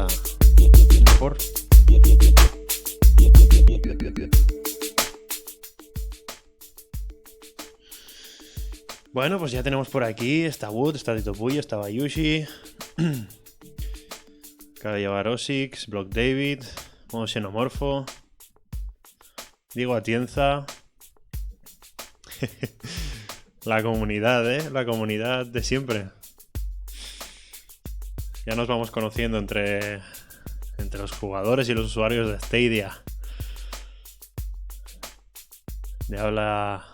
pinta mejor. Bueno, pues ya tenemos por aquí, está Wood, está Tito Puyo, está Bayushi, Caravarosis, Block David, Modo Xenomorfo, Diego Atienza, la comunidad, la comunidad de siempre. Ya nos vamos conociendo entre los jugadores y los usuarios de Stadia. De habla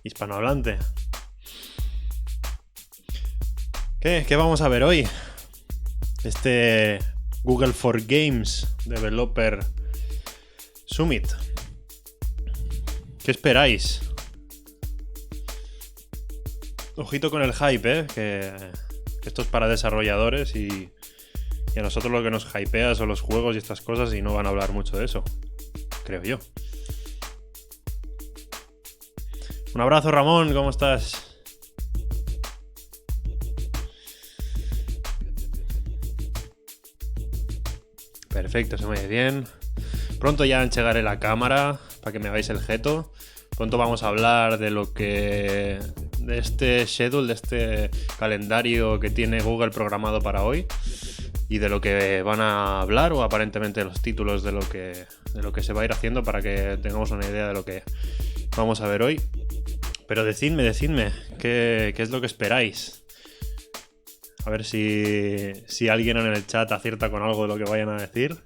hispanohablante. ¿Qué vamos a ver hoy? Este Google for Games Developer Summit. ¿Qué esperáis? Ojito con el hype, que esto es para desarrolladores y a nosotros lo que nos hypea son los juegos y estas cosas y no van a hablar mucho de eso, creo yo. Un abrazo, Ramón, ¿cómo estás? Perfecto, se me oye bien. Pronto ya enchegaré la cámara para que me hagáis el jeto. Pronto vamos a hablar de lo que... de este schedule, de este calendario que tiene Google programado para hoy. Y de lo que van a hablar, o aparentemente los títulos de lo que se va a ir haciendo, para que tengamos una idea de lo que vamos a ver hoy. Pero decidme, ¿qué es lo que esperáis? A ver si alguien en el chat acierta con algo de lo que vayan a decir.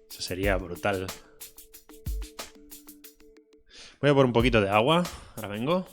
Eso sería brutal. Voy a por un poquito de agua. Ahora vengo.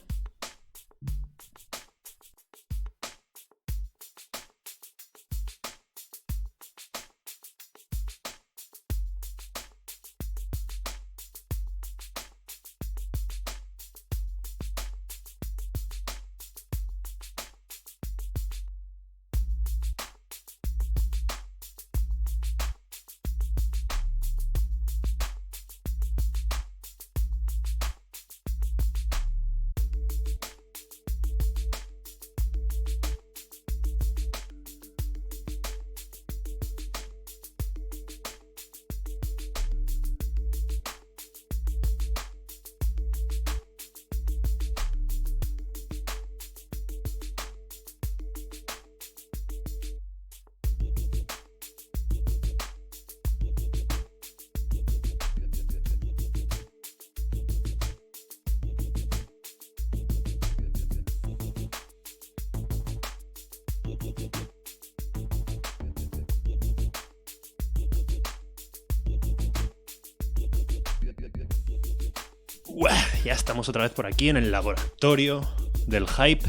Ya estamos otra vez por aquí en el laboratorio del hype.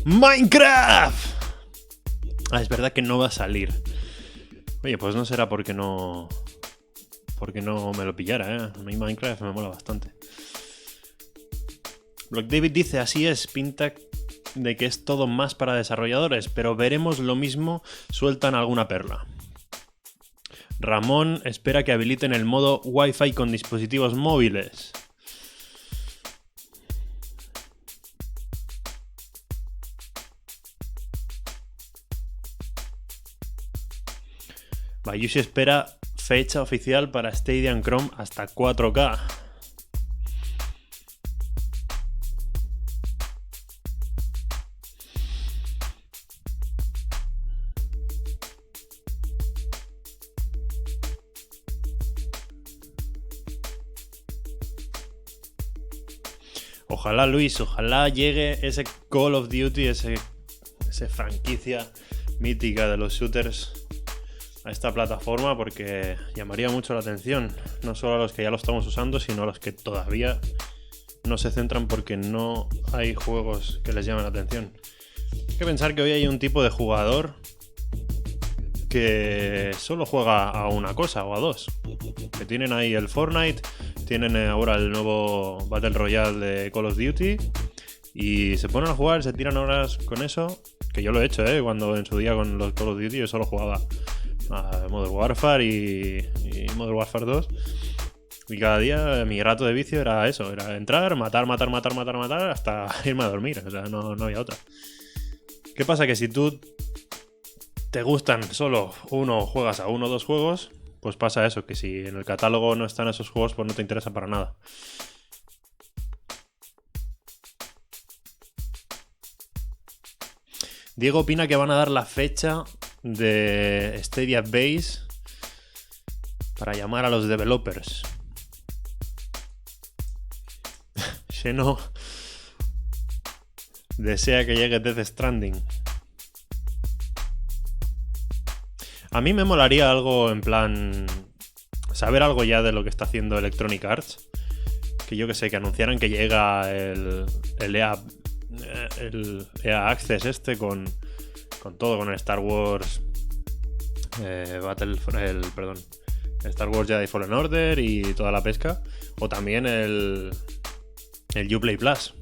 ¡Minecraft! Ah, es verdad que no va a salir. Oye, pues no será porque no me lo pillara, ¿eh? A mí Minecraft me mola bastante. Block David dice, así es, pinta de que es todo más para desarrolladores, pero veremos lo mismo, sueltan alguna perla. Ramón espera que habiliten el modo Wi-Fi con dispositivos móviles. Bayushi espera fecha oficial para Stadia en Chrome hasta 4K. Ojalá, Luis, ojalá llegue ese Call of Duty, ese franquicia mítica de los shooters a esta plataforma, porque llamaría mucho la atención, no solo a los que ya lo estamos usando, sino a los que todavía no se centran porque no hay juegos que les llamen la atención. Hay que pensar que hoy hay un tipo de jugador que solo juega a una cosa o a dos, que tienen ahí el Fortnite, tienen ahora el nuevo Battle Royale de Call of Duty y se ponen a jugar, se tiran horas con eso, que yo lo he hecho, cuando en su día con los Call of Duty yo solo jugaba a Modern Warfare y Modern Warfare 2, y cada día mi rato de vicio era eso, era entrar, matar hasta irme a dormir, o sea, no había otra. ¿Qué pasa? Que si tú te gustan solo uno, juegas a uno o dos juegos, pues pasa eso, que si en el catálogo no están esos juegos, pues no te interesa para nada. Diego opina que van a dar la fecha de Stadia Base para llamar a los developers. Xeno desea que llegue Death Stranding. A mí me molaría algo en plan... saber algo ya de lo que está haciendo Electronic Arts. Que yo que sé, que anunciaran que llega el EA Access este con todo, con el Star Wars Star Wars Jedi Fallen Order y toda la pesca, o también el Uplay Plus.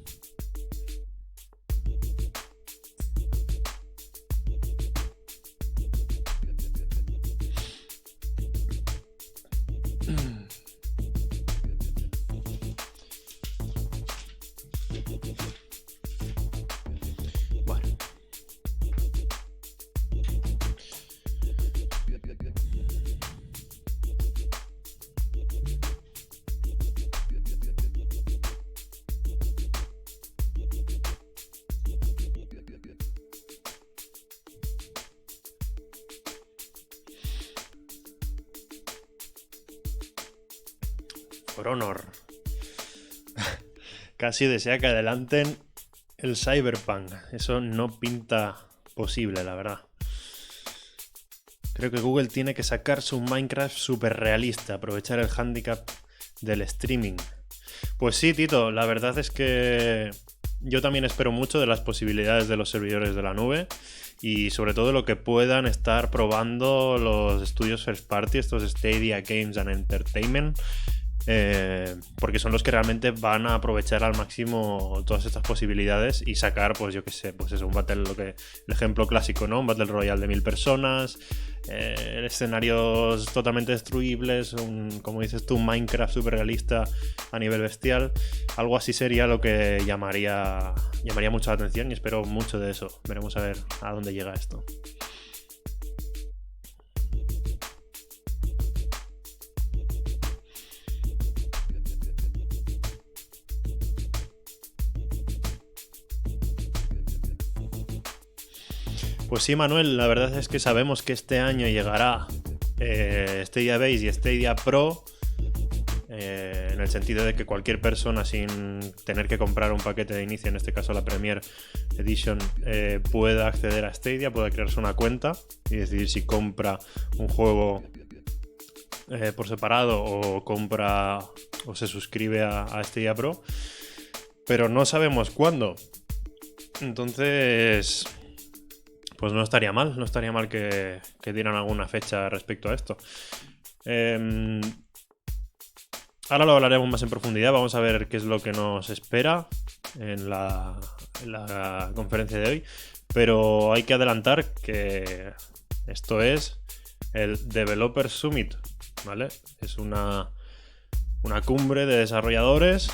For Honor. Casi desea que adelanten el Cyberpunk. Eso no pinta posible, la verdad. Creo que Google tiene que sacar su Minecraft super realista, aprovechar el handicap del streaming. Pues sí, Tito, la verdad es que yo también espero mucho de las posibilidades de los servidores de la nube y sobre todo lo que puedan estar probando los estudios first party, estos Stadia Games and Entertainment, porque son los que realmente van a aprovechar al máximo todas estas posibilidades y sacar, pues yo qué sé, pues eso, un battle, el ejemplo clásico, ¿no? Un Battle Royale de 1000 personas, escenarios totalmente destruibles, como dices tú, un Minecraft super realista a nivel bestial. Algo así sería lo que llamaría mucho la atención y espero mucho de eso. Veremos a ver a dónde llega esto. Pues sí, Manuel, la verdad es que sabemos que este año llegará Stadia Base y Stadia Pro, en el sentido de que cualquier persona sin tener que comprar un paquete de inicio, en este caso la Premier Edition, pueda acceder a Stadia, pueda crearse una cuenta y decidir si compra un juego por separado o compra o se suscribe a Stadia Pro, pero no sabemos cuándo. Entonces... pues no estaría mal que dieran alguna fecha respecto a esto. Ahora lo hablaremos más en profundidad, vamos a ver qué es lo que nos espera en la conferencia de hoy, pero hay que adelantar que esto es el Developer Summit, ¿vale? Es una cumbre de desarrolladores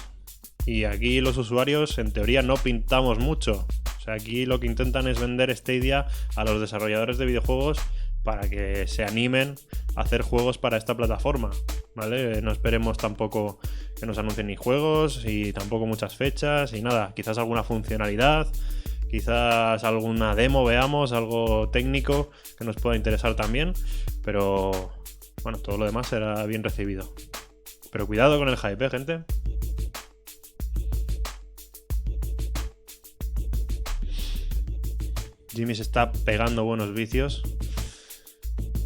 y aquí los usuarios en teoría no pintamos mucho. O sea, aquí lo que intentan es vender Stadia a los desarrolladores de videojuegos para que se animen a hacer juegos para esta plataforma, ¿vale? No esperemos tampoco que nos anuncien ni juegos y tampoco muchas fechas y nada. Quizás alguna funcionalidad, quizás alguna demo veamos, algo técnico que nos pueda interesar también, pero bueno, todo lo demás será bien recibido. Pero cuidado con el hype, gente. Jimmy se está pegando buenos vicios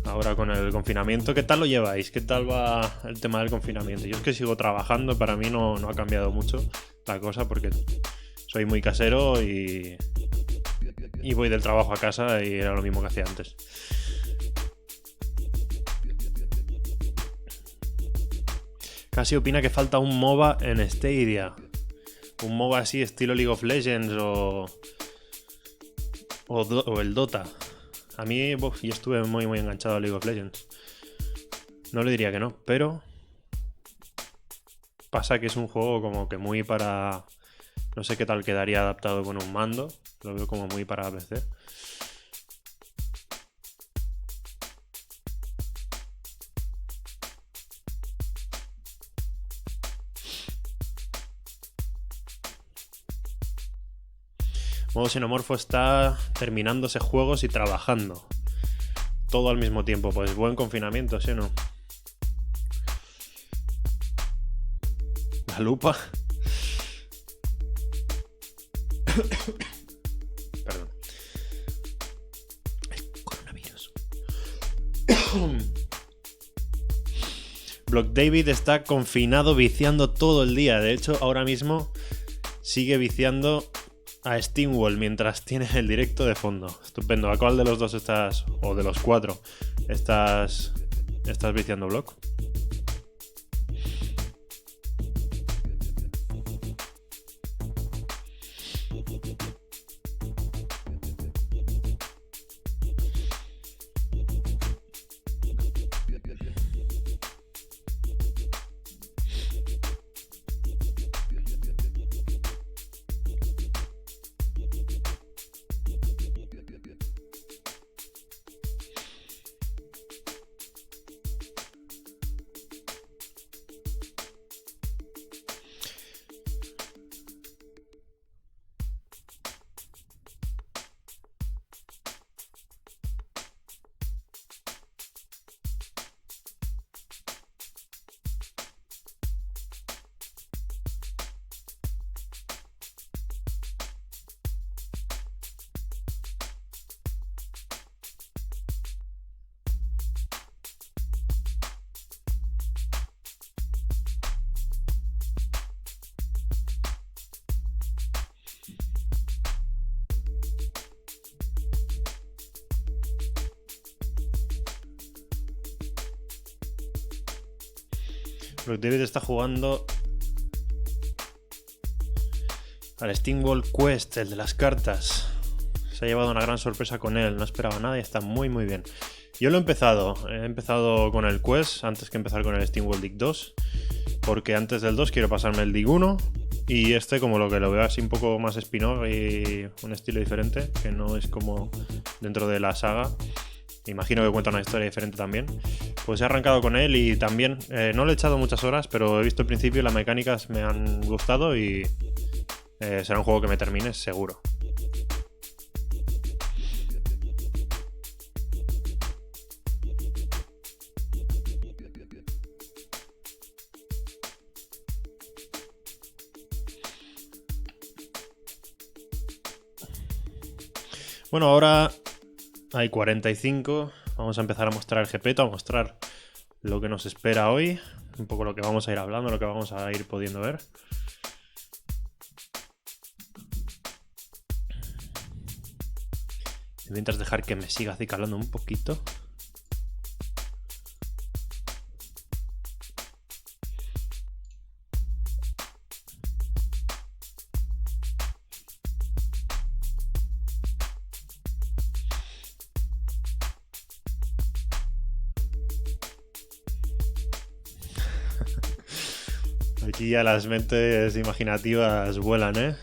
ahora con el confinamiento. ¿Qué tal lo lleváis? ¿Qué tal va el tema del confinamiento? Yo es que sigo trabajando, para mí no ha cambiado mucho la cosa porque soy muy casero y voy del trabajo a casa y era lo mismo que hacía antes. Casi opina que falta un MOBA en Stadia. Un MOBA así estilo League of Legends o el Dota. A mí yo estuve muy muy enganchado a League of Legends. No le diría que no, pero pasa que es un juego como que muy para... no sé qué tal quedaría adaptado con un mando. Lo veo como muy para PC. Modo xenomorfo está terminándose juegos y trabajando. Todo al mismo tiempo. Pues buen confinamiento, ¿sí o no? La lupa. Perdón. El coronavirus. Block David está confinado viciando todo el día. De hecho, ahora mismo sigue viciando a Steamwall mientras tiene el directo de fondo. Estupendo. ¿A cuál de los dos estás, o de los 4, estás viciando, Block? Block David está jugando al Steamwall Quest, el de las cartas. Se ha llevado una gran sorpresa con él, no esperaba nada y está muy muy bien. Yo lo he empezado con el Quest antes que empezar con el Steamwall Dig 2, porque antes del 2 quiero pasarme el Dig 1 y este, como lo que lo veo así un poco más spin-off y un estilo diferente, que no es como dentro de la saga. Imagino que cuenta una historia diferente también. Pues he arrancado con él y también no le he echado muchas horas, pero he visto el principio y las mecánicas me han gustado y será un juego que me termine seguro. Bueno, ahora hay 45. Vamos a empezar a mostrar el GP, a mostrar lo que nos espera hoy. Un poco lo que vamos a ir hablando, lo que vamos a ir pudiendo ver. Mientras dejar que me siga acicalando un poquito. Aquí ya las mentes imaginativas vuelan, ¿eh?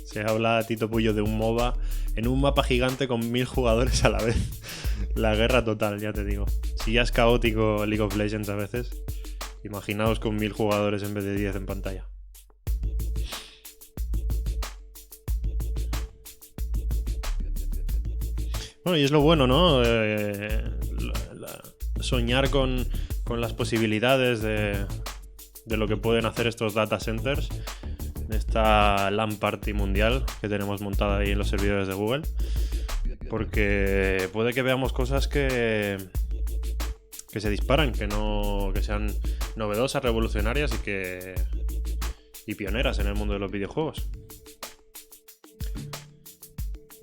Se habla, Tito Puyo, de un MOBA en un mapa gigante con 1000 jugadores a la vez. La guerra total, ya te digo. Si ya es caótico League of Legends a veces, imaginaos con 1000 jugadores en vez de 10 en pantalla. Bueno, y es lo bueno, ¿no? Soñar con las posibilidades de lo que pueden hacer estos data centers, de esta LAN party mundial que tenemos montada ahí en los servidores de Google, porque puede que veamos cosas que se disparan, que sean novedosas, revolucionarias y pioneras en el mundo de los videojuegos.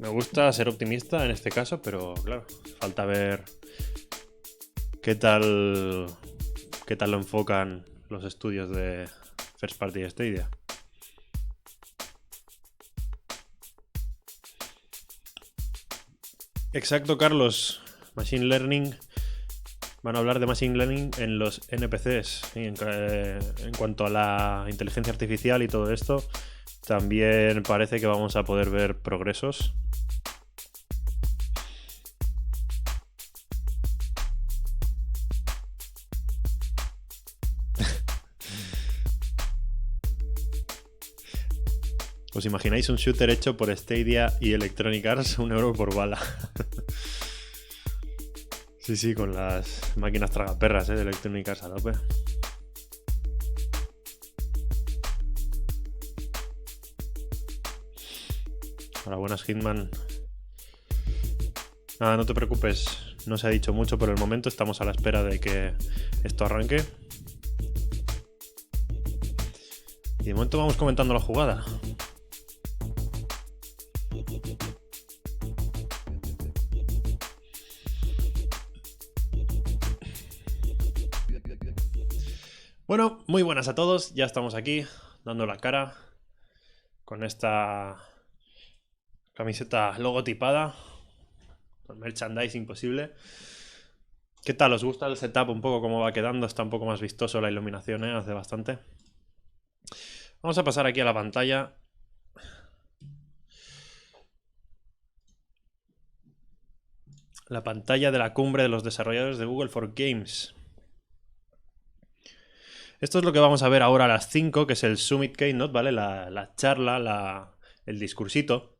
Me gusta ser optimista en este caso, pero claro, falta ver qué tal lo enfocan los estudios de First Party de Stadia. Exacto, Carlos. Machine Learning. Van a hablar de Machine Learning en los NPCs. En cuanto a la inteligencia artificial y todo esto, también parece que vamos a poder ver progresos. ¿Os imagináis un shooter hecho por Stadia y Electronic Arts? 1 euro por bala. Sí, con las máquinas tragaperras, de Electronic Arts a tope. Hola, buenas, Hitman. Nada, no te preocupes, no se ha dicho mucho por el momento, estamos a la espera de que esto arranque. Y de momento vamos comentando la jugada. Bueno, muy buenas a todos, ya estamos aquí dando la cara con esta camiseta logotipada, con merchandising posible. ¿Qué tal? ¿Os gusta el setup un poco cómo va quedando? Está un poco más vistoso la iluminación, hace bastante. Vamos a pasar aquí a la pantalla. La pantalla de la cumbre de los desarrolladores de Google for Games. Esto es lo que vamos a ver ahora a las 5, que es el Summit Keynote, ¿vale? La charla, el discursito.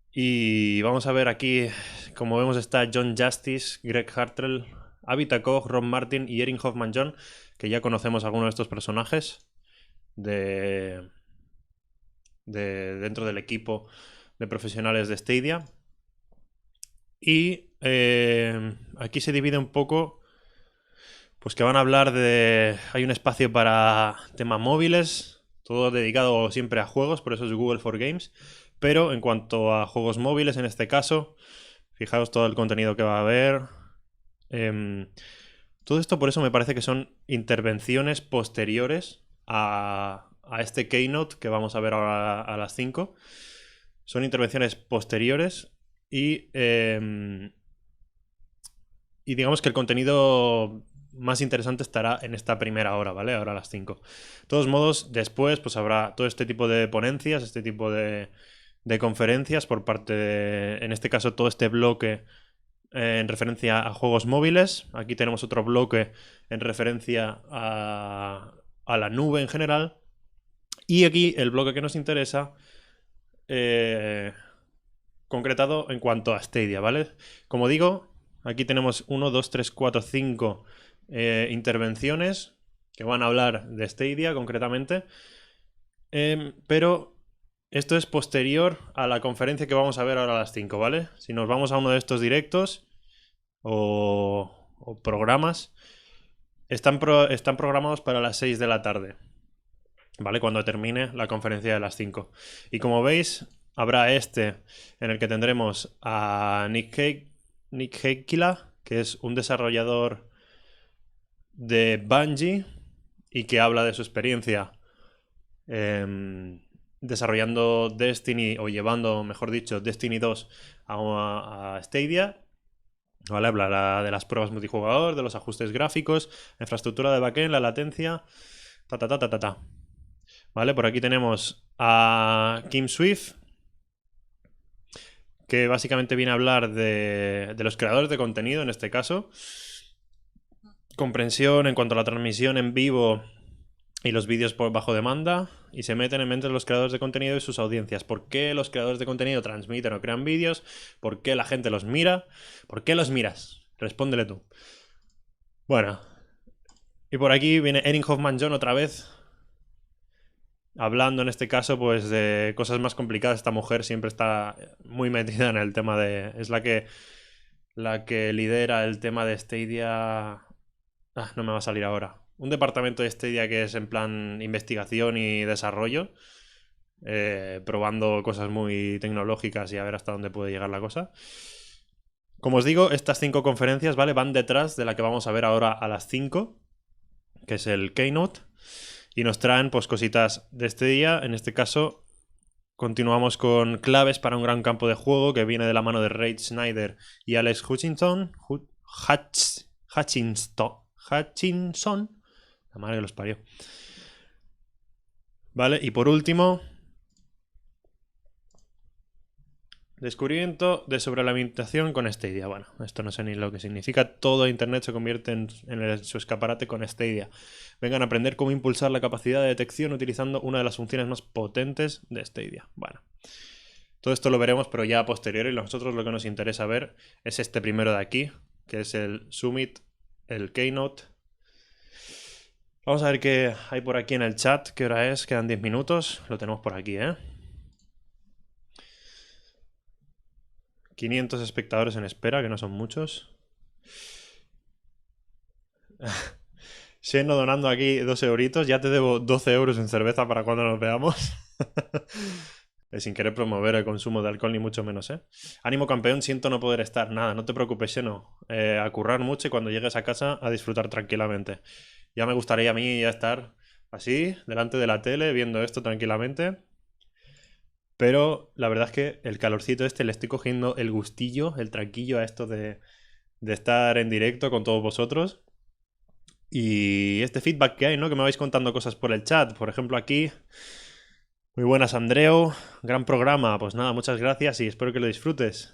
Y vamos a ver aquí, como vemos, está John Justice, Greg Hartrell, Avita Koch, Ron Martin y Erin Hoffman John, que ya conocemos algunos de estos personajes dentro del equipo de profesionales de Stadia. Y aquí se divide un poco, pues que van a hablar de... Hay un espacio para temas móviles, todo dedicado siempre a juegos, por eso es Google for Games. Pero en cuanto a juegos móviles, en este caso, fijaos todo el contenido que va a haber. Todo esto por eso me parece que son intervenciones posteriores a este Keynote que vamos a ver ahora a las 5. Son intervenciones posteriores y digamos que el contenido más interesante estará en esta primera hora, ¿vale? Ahora a las 5. De todos modos, después pues habrá todo este tipo de ponencias, este tipo de conferencias por parte de, en este caso, todo este bloque en referencia a juegos móviles. Aquí tenemos otro bloque en referencia a la nube en general. Y aquí el bloque que nos interesa, concretado en cuanto a Stadia, ¿vale? Como digo, aquí tenemos 1, 2, 3, 4, 5 intervenciones que van a hablar de Stadia concretamente. Pero esto es posterior a la conferencia que vamos a ver ahora a las 5, ¿vale? Si nos vamos a uno de estos directos o programas, están programados para las 6 de la tarde, ¿vale? Cuando termine la conferencia de las 5. Y como veis, habrá en el que tendremos a Nick Heikkila, que es un desarrollador de Bungie y que habla de su experiencia desarrollando Destiny, o llevando, mejor dicho, Destiny 2 a Stadia. ¿Vale? Hablará de las pruebas multijugador, de los ajustes gráficos, infraestructura de backend, la latencia, ¿Vale? Por aquí tenemos a Kim Swift, que básicamente viene a hablar de los creadores de contenido, en este caso. Comprensión en cuanto a la transmisión en vivo y los vídeos por bajo demanda, y se meten en mente de los creadores de contenido y sus audiencias. ¿Por qué los creadores de contenido transmiten o crean vídeos? ¿Por qué la gente los mira? ¿Por qué los miras? Respóndele tú. Bueno, y por aquí viene Erin Hoffman John otra vez, hablando en este caso pues de cosas más complicadas. Esta mujer siempre está muy metida en el tema de... Es la que lidera el tema de Stadia... no me va a salir ahora. Un departamento de Stadia que es en plan investigación y desarrollo, probando cosas muy tecnológicas y a ver hasta dónde puede llegar la cosa. Como os digo, estas 5 conferencias, ¿vale?, van detrás de la que vamos a ver ahora a las 5, que es el Keynote, y nos traen pues cositas de este día. En este caso continuamos con claves para un gran campo de juego, que viene de la mano de Ray Schneider y Alex Hutchinson, la madre que los parió. Vale, y por último Descubrimiento de sobrealimentación con Stadia. Bueno, esto no sé ni lo que significa. Todo Internet se convierte en su escaparate con Stadia. Vengan a aprender cómo impulsar la capacidad de detección utilizando una de las funciones más potentes de Stadia. Bueno, todo esto lo veremos, pero ya a posteriori. Nosotros lo que nos interesa ver es este primero de aquí, que es el Summit, el Keynote. Vamos a ver qué hay por aquí en el chat. ¿Qué hora es? Quedan 10 minutos. Lo tenemos por aquí, ¿eh? 500 espectadores en espera, que no son muchos. Siendo donando aquí 2 euritos, ya te debo 12 euros en cerveza para cuando nos veamos. Sin querer promover el consumo de alcohol, ni mucho menos, ¿eh? Ánimo, campeón, siento no poder estar. Nada, no te preocupes, Xeno. A currar mucho y cuando llegues a casa a disfrutar tranquilamente. Ya me gustaría a mí ya estar así, delante de la tele, viendo esto tranquilamente. Pero la verdad es que el calorcito este le estoy cogiendo el gustillo, el tranquillo a esto de estar en directo con todos vosotros. Y este feedback que hay, ¿no? Que me vais contando cosas por el chat. Por ejemplo, aquí. Muy buenas, Andreu. Gran programa. Pues nada, muchas gracias y espero que lo disfrutes.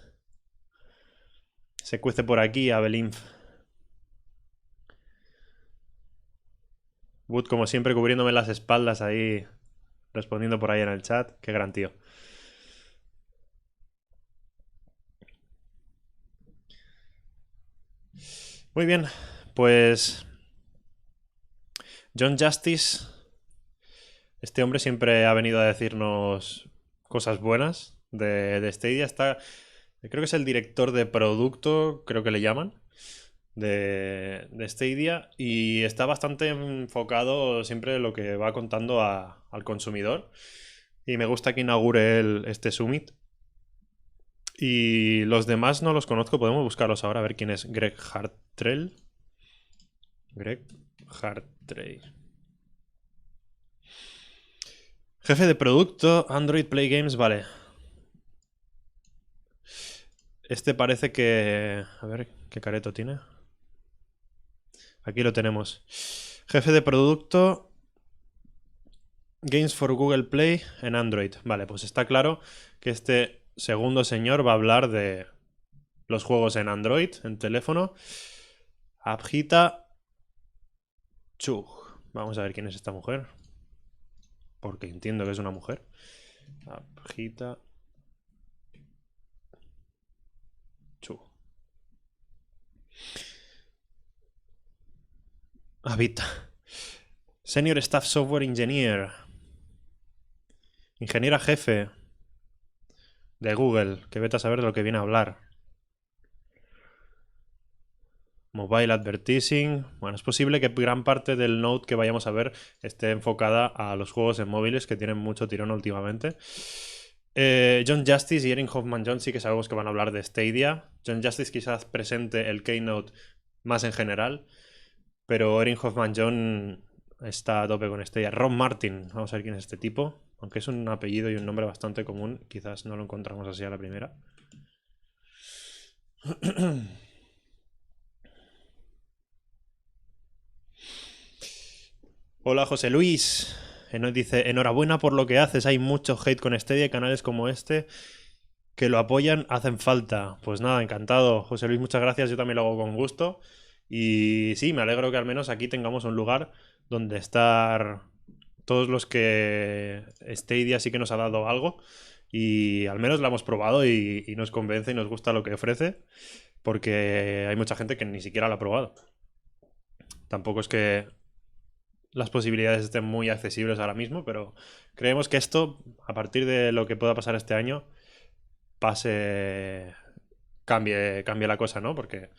Se cuece por aquí, Abelinf. Wood, como siempre, cubriéndome las espaldas ahí, respondiendo por ahí en el chat. Qué gran tío. Muy bien, pues John Justice, este hombre siempre ha venido a decirnos cosas buenas de Stadia. Creo que es el director de producto, creo que le llaman, de Stadia, y está bastante enfocado siempre en lo que va contando al consumidor. Y me gusta que inaugure este Summit. Y los demás no los conozco, podemos buscarlos ahora, a ver quién es Greg Hartrell. Greg Hartrell. Jefe de producto, Android Play Games, vale. Este parece que... A ver, ¿qué careto tiene? Aquí lo tenemos. Jefe de producto, Games for Google Play en Android. Vale, pues está claro que este segundo señor va a hablar de los juegos en Android, en teléfono. Abhita Chug. Vamos a ver quién es esta mujer. Porque entiendo que es una mujer. Abhita Chug. Habita. Senior Staff Software Engineer. Ingeniera jefe de Google, que vete a saber de lo que viene a hablar. Mobile Advertising. Bueno, es posible que gran parte del Note que vayamos a ver esté enfocada a los juegos en móviles que tienen mucho tirón últimamente. John Justice y Erin Hoffman-John sí que sabemos que van a hablar de Stadia. John Justice quizás presente el Keynote más en general, pero Erin Hoffman-John está a tope con Stadia. Ron Martin, vamos a ver quién es este tipo. Aunque es un apellido y un nombre bastante común, quizás no lo encontramos así a la primera. Hola, José Luis. Nos dice, enhorabuena por lo que haces. Hay mucho hate con Stadia y canales como este que lo apoyan, hacen falta. Pues nada, encantado. José Luis, muchas gracias. Yo también lo hago con gusto. Y sí, me alegro que al menos aquí tengamos un lugar donde estar todos los que Stadia sí que nos ha dado algo. Y al menos la hemos probado y nos convence y nos gusta lo que ofrece. Porque hay mucha gente que ni siquiera la ha probado. Tampoco es que las posibilidades estén muy accesibles ahora mismo, pero creemos que esto, a partir de lo que pueda pasar este año, cambie la cosa, ¿no? Porque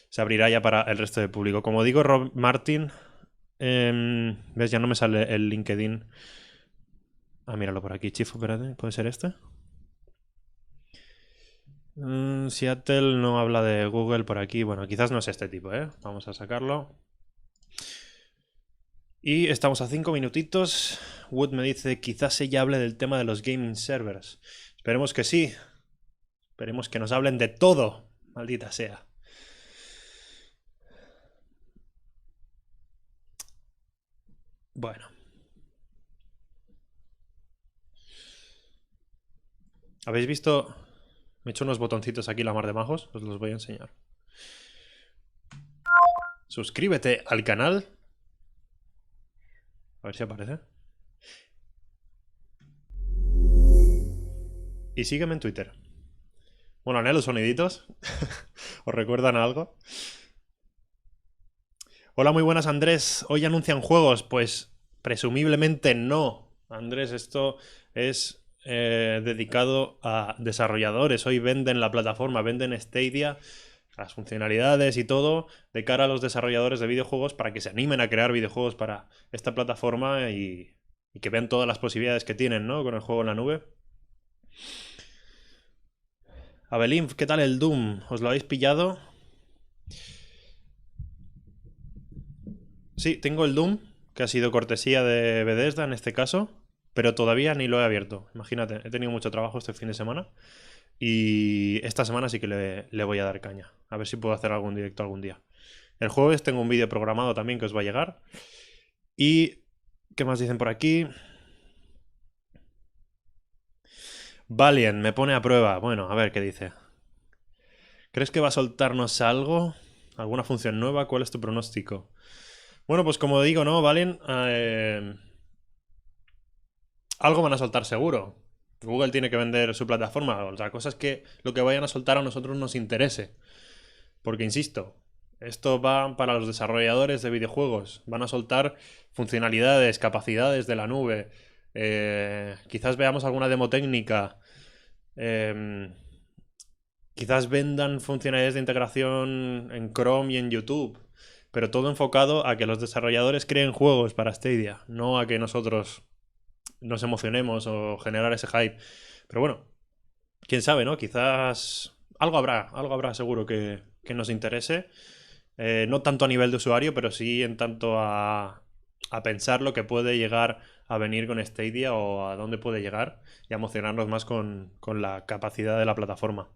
se abrirá ya para el resto del público. Como digo, Rob Martin, ¿ves? Ya no me sale el LinkedIn. Ah, míralo por aquí, Chief, espérate, ¿puede ser este? Seattle no habla de Google por aquí. Bueno, quizás no es este tipo, ¿eh? Vamos a sacarlo. Y estamos a 5 minutitos. Wood me dice, quizás ella hable del tema de los gaming servers. Esperemos que sí. Esperemos que nos hablen de todo. Maldita sea. Bueno. ¿Habéis visto Me he hecho unos botoncitos aquí la mar de majos, os los voy a enseñar. Suscríbete al canal. A ver si aparece. Y sígueme en Twitter. Bueno, los soniditos. ¿Os recuerdan algo? Hola, muy buenas, Andrés. ¿Hoy anuncian juegos? Pues presumiblemente no. Andrés, esto es dedicado a desarrolladores. Hoy venden la plataforma, venden Stadia, las funcionalidades y todo de cara a los desarrolladores de videojuegos para que se animen a crear videojuegos para esta plataforma y que vean todas las posibilidades que tienen, ¿no? Con el juego en la nube. Abelín, ¿qué tal el Doom? ¿Os lo habéis pillado? Sí, tengo el Doom, que ha sido cortesía de Bethesda en este caso, pero todavía ni lo he abierto. Imagínate, he tenido mucho trabajo este fin de semana y esta semana sí que le voy a dar caña. A ver si puedo hacer algún directo algún día. El jueves tengo un vídeo programado también que os va a llegar. ¿Y qué más dicen por aquí? Valiant, me pone a prueba. Bueno, a ver qué dice. ¿Crees que va a soltarnos algo? ¿Alguna función nueva? ¿Cuál es tu pronóstico? Bueno, pues como digo, ¿no? Valiant... algo van a soltar seguro. Google tiene que vender su plataforma. Otra cosa es que lo que vayan a soltar a nosotros nos interese. Porque, insisto, esto va para los desarrolladores de videojuegos. Van a soltar funcionalidades, capacidades de la nube. Quizás veamos alguna demo técnica. Quizás vendan funcionalidades de integración en Chrome y en YouTube. Pero todo enfocado a que los desarrolladores creen juegos para Stadia, no a que nosotros nos emocionemos o generar ese hype. Pero bueno, quién sabe, ¿no? Quizás algo habrá seguro que nos interese. No tanto a nivel de usuario, pero sí en tanto a pensar lo que puede llegar a venir con Stadia o a dónde puede llegar y a emocionarnos más con la capacidad de la plataforma.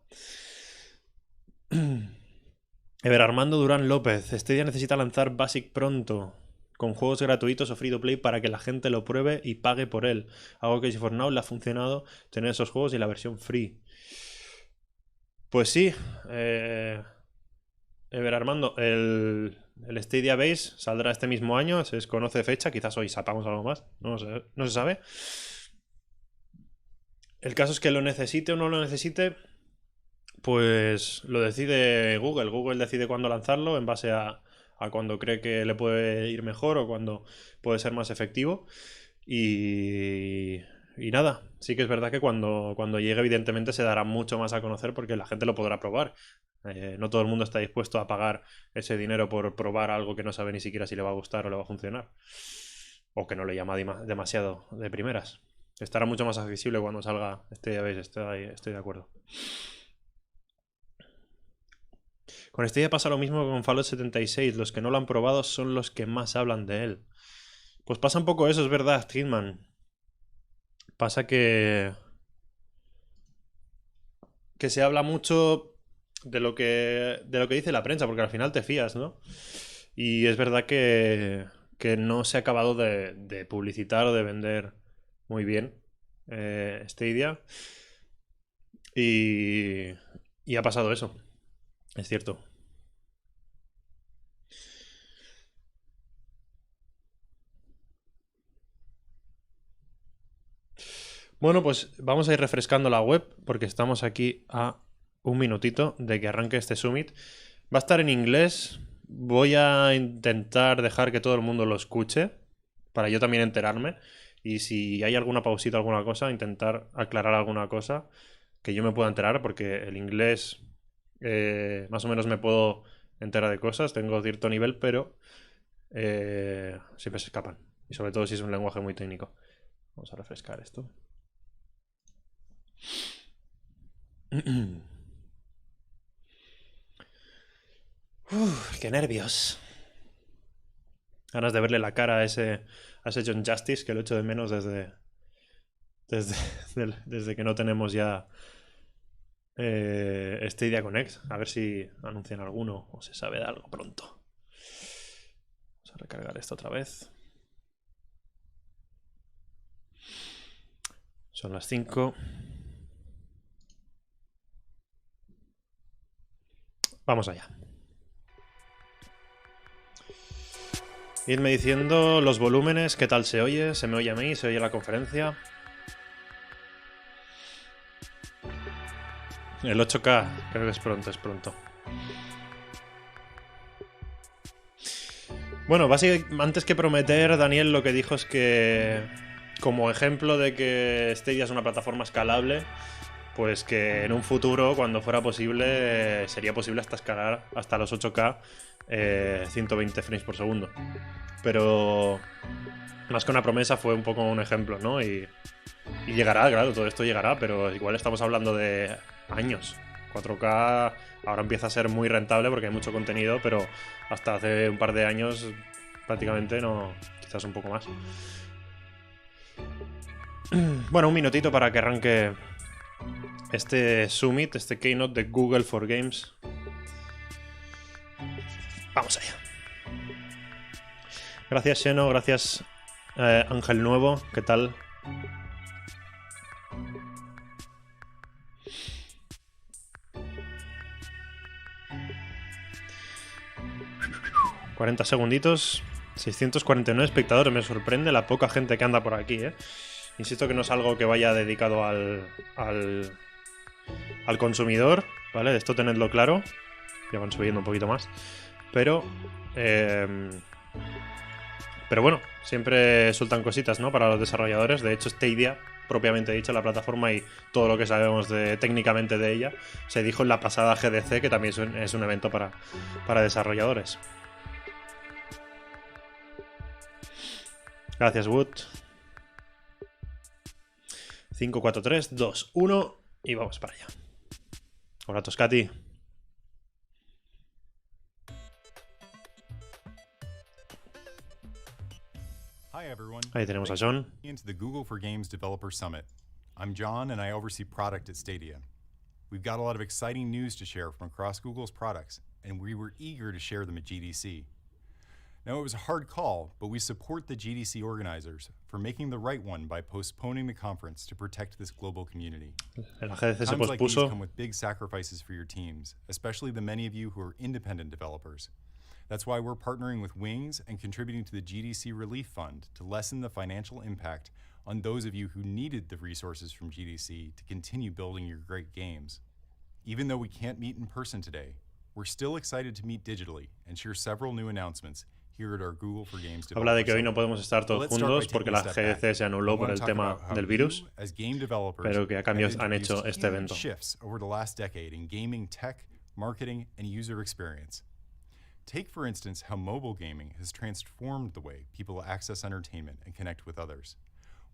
Armando Durán López. Stadia necesita lanzar Basic pronto, con juegos gratuitos o free to play para que la gente lo pruebe y pague por él. Algo que si for now le ha funcionado tener esos juegos y la versión free. Pues sí. Armando, el Stadia Base saldrá este mismo año, se desconoce fecha, quizás hoy sapamos algo más, no se sabe. El caso es que lo necesite o no lo necesite, pues lo decide Google. Google decide cuándo lanzarlo en base a cuando cree que le puede ir mejor o cuando puede ser más efectivo. Y nada, sí que es verdad que cuando llegue evidentemente se dará mucho más a conocer porque la gente lo podrá probar. No todo el mundo está dispuesto a pagar ese dinero por probar algo que no sabe ni siquiera si le va a gustar o le va a funcionar. O que no le llama demasiado de primeras. Estará mucho más accesible cuando salga este, ¿veis? Estoy de acuerdo. Con este ya pasa lo mismo que con Fallout 76. Los que no lo han probado son los que más hablan de él. Pues pasa un poco eso, es verdad, Hitman. Pasa que se habla mucho de lo que dice la prensa, porque al final te fías, ¿no? Y es verdad que no se ha acabado de publicitar o de vender muy bien Stadia. Y ha pasado eso. Es cierto. Bueno, pues vamos a ir refrescando la web porque estamos aquí a un minutito de que arranque este summit. Va a estar en inglés. Voy a intentar dejar que todo el mundo lo escuche para yo también enterarme. Y si hay alguna pausita, alguna cosa, intentar aclarar alguna cosa que yo me pueda enterar porque el inglés más o menos me puedo enterar de cosas. Tengo cierto nivel, pero siempre se escapan. Y sobre todo si es un lenguaje muy técnico. Vamos a refrescar esto. ¡Qué nervios! Ganas de verle la cara a ese John Justice, que lo echo de menos desde que no tenemos ya Stadia Connect. A ver si anuncian alguno o se sabe de algo pronto. Vamos a recargar esto otra vez. Son las 5. Vamos allá. Idme diciendo los volúmenes, qué tal se oye, se me oye a mí, se oye la conferencia. El 8K, creo que es pronto, es pronto. Bueno, básicamente, antes que prometer, Daniel lo que dijo es que, como ejemplo de que Stadia es una plataforma escalable, pues que en un futuro, cuando fuera posible, sería posible hasta escalar hasta los 8K 120 frames por segundo. Pero más que una promesa, fue un poco un ejemplo, ¿no? Y llegará, claro, todo esto llegará, pero igual estamos hablando de años. 4K ahora empieza a ser muy rentable porque hay mucho contenido, pero hasta hace un par de años prácticamente no, quizás un poco más. Bueno, un minutito para que arranque este Summit, este Keynote de Google for Games. Vamos allá. Gracias, Xeno, gracias Ángel Nuevo, ¿qué tal? ...40 segunditos... 649 espectadores, me sorprende la poca gente que anda por aquí, ¿eh? Insisto que no es algo que vaya dedicado al consumidor, ¿vale? Esto tenedlo claro. Ya van subiendo un poquito más. Pero bueno, siempre sueltan cositas, ¿no? Para los desarrolladores. De hecho, Stadia, propiamente dicho, la plataforma y todo lo que sabemos técnicamente de ella, se dijo en la pasada GDC, que también es un evento para desarrolladores. Gracias, Wood. 5, 4, 3, 2, 1 y vamos para allá. Hola, Toscati. Ahí tenemos a John. Into the Google for Games Developer Summit. I'm John and I oversee product at Stadia. We've got a lot of exciting news to share from across Google's products, and we were eager to share them at GDC. Now, it was a hard call, but we support the GDC organizers for making the right one by postponing the conference to protect this global community. El GDC se Times like these pospuso. come with big sacrifices for your teams, especially the many of you who are independent developers. That's why we're partnering with Wings and contributing to the GDC Relief Fund to lessen the financial impact on those of you who needed the resources from GDC to continue building your great games. Even though we can't meet in person today, we're still excited to meet digitally and share several new announcements here at our Google for Games Habla de que hoy no Developer podemos estar todos juntos porque la GDC se anuló por el tema del virus, pero que a cambio han hecho este evento. Shifts over the last decade in gaming tech, marketing, and user experience. Take, for instance, how mobile gaming has transformed the way people access entertainment and connect with others.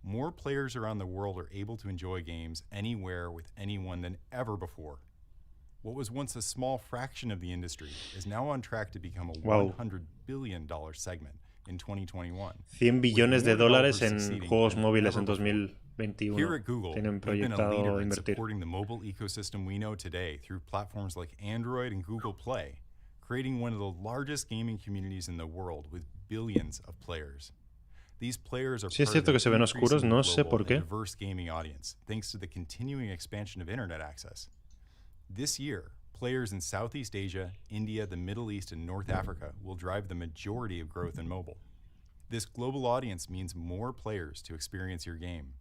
More players around the world are able to enjoy games anywhere with anyone than ever before. What was once a small fraction of the industry is now on track to become a $100 billion segment in 2021. 100 billones de dólares en juegos móviles en 2021. Here at Google, Tienen we've been a proyectado leader in invertir. supporting the mobile ecosystem we know today through platforms like Android and Google Play, creating one of the largest gaming communities in the world with billions of players. These players are Sí, es part of cierto que an se ven oscuros, increasingly no sé global por and qué. diverse gaming audience, thanks to the continuing expansion of internet access. This year, players in Southeast Asia, India, the Middle East, and North Africa will drive the majority of growth in mobile. This global audience means more players to experience your game,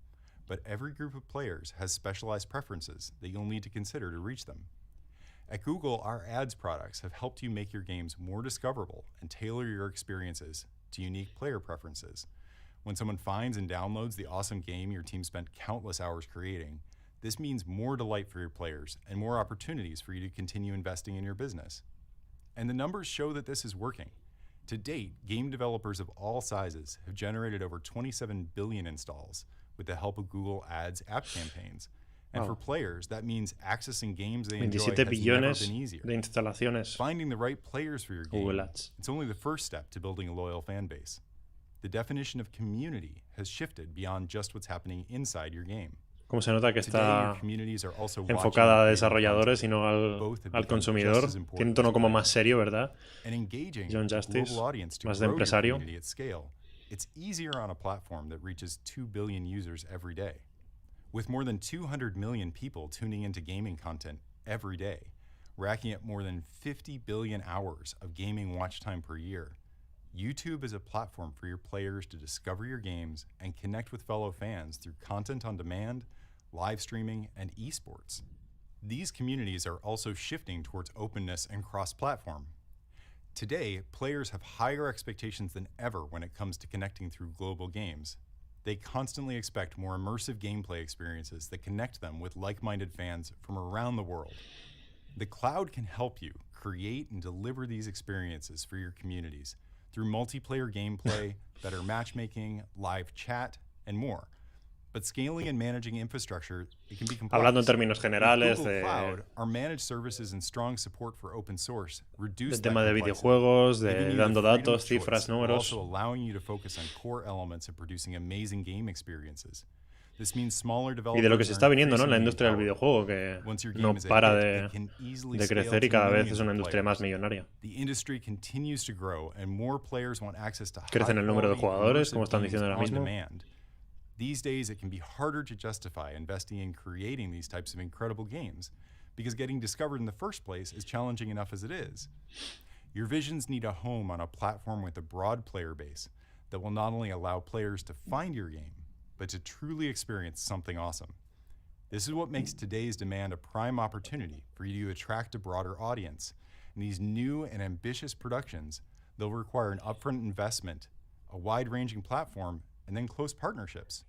but every group of players has specialized preferences that you'll need to consider to reach them. At Google, our ads products have helped you make your games more discoverable and tailor your experiences to unique player preferences. When someone finds and downloads the awesome game your team spent countless hours creating, this means more delight for your players and more opportunities for you to continue investing in your business. And the numbers show that this is working. To date, game developers of all sizes have generated over 27 billion installs with the help of Google Ads app campaigns. And for players, that means accessing games they enjoy has 27 never billones been easier. de instalaciones. Finding the right players for your game, Google Ads. it's only the first step to building a loyal fan base. The definition of community has shifted beyond just what's happening inside your game. Como se nota que Today, está your communities are also watching enfocada a and creating desarrolladores content. y no Both have al become consumidor. just as important Tiene un tono as como ever. más serio, ¿verdad? And engaging John with a Justice, global audience to más de grow your empresario. community at scale, it's easier on a platform that reaches 2 billion users every day. With more than 200 million people tuning into gaming content every day, racking up more than 50 billion hours of gaming watch time per year. YouTube is a platform for your players to discover your games and connect with fellow fans through content on demand, live streaming, and esports. These communities are also shifting towards openness and cross-platform. Today, players have higher expectations than ever when it comes to connecting through global games. They constantly expect more immersive gameplay experiences that connect them with like-minded fans from around the world. The cloud can help you create and deliver these experiences for your communities through multiplayer gameplay, better matchmaking, live chat, and more. But scaling and managing infrastructure, it can be complex. Hablando en términos generales With Google Cloud, our managed services and strong support for open source reduce del tema de videojuegos, de dando datos, cifras, números. Also allowing you to focus on core elements of producing amazing game experiences. This means smaller developers Y de lo que se está viniendo, ¿no? En la industria del videojuego, que no para de crecer y cada vez es una industria más millonaria. Crece en el número de jugadores, como están diciendo ahora mismo. These days, it can be harder to justify investing in creating these types of incredible games because getting discovered in the first place is challenging enough as it is. Your visions need a home on a platform with a broad player base that will not only allow players to find your game, but to truly experience something awesome. This is what makes today's demand a prime opportunity for you to attract a broader audience. And these new and ambitious productions, they'll require an upfront investment, a wide-ranging platform, and then close partnerships.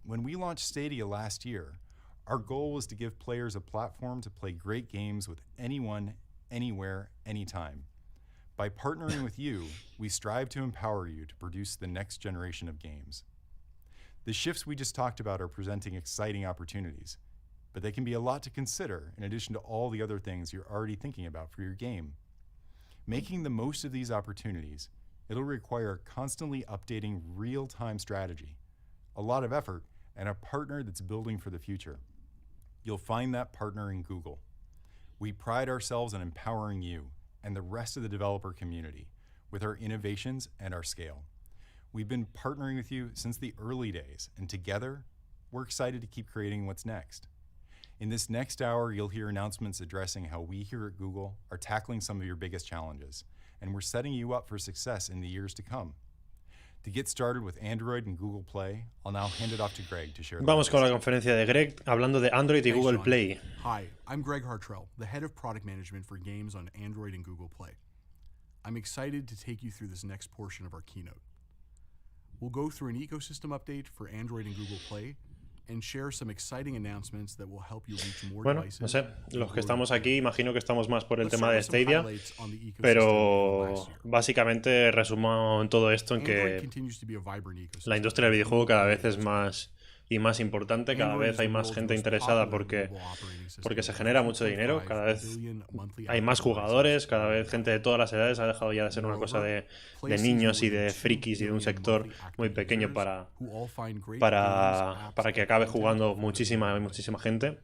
When we launched Stadia last year, our goal was to give players a platform to play great games with anyone, anywhere, anytime. By partnering with you, we strive to empower you to produce the next generation of games. The shifts we just talked about are presenting exciting opportunities, but they can be a lot to consider in addition to all the other things you're already thinking about for your game. Making the most of these opportunities, it'll require a constantly updating real-time strategy, a lot of effort, and a partner that's building for the future. You'll find that partner in Google. We pride ourselves on empowering you and the rest of the developer community with our innovations and our scale. We've been partnering with you since the early days, and together, we're excited to keep creating what's next. In this next hour, you'll hear announcements addressing how we here at Google are tackling some of your biggest challenges, and we're setting you up for success in the years to come. To get started with Android and Google Play, I'll now hand it off to Greg to share. Vamos con la conferencia de Greg hablando de Android y Google Play. Hi, I'm Greg Hartrell, the head of product management for games on Android and Google Play. I'm excited to take you through this next portion of our keynote. We'll go through an ecosystem update for Android and Google Play and share some exciting announcements that will help you reach more devices. No sé, los que estamos aquí imagino que estamos más por el tema de Stadia, pero básicamente resumo todo esto en que la industria del videojuego cada vez es más y más importante, cada vez hay más gente interesada porque se genera mucho dinero, cada vez hay más jugadores, cada vez gente de todas las edades ha dejado ya de ser una cosa de niños y de frikis y de un sector muy pequeño para que acabe jugando muchísima gente.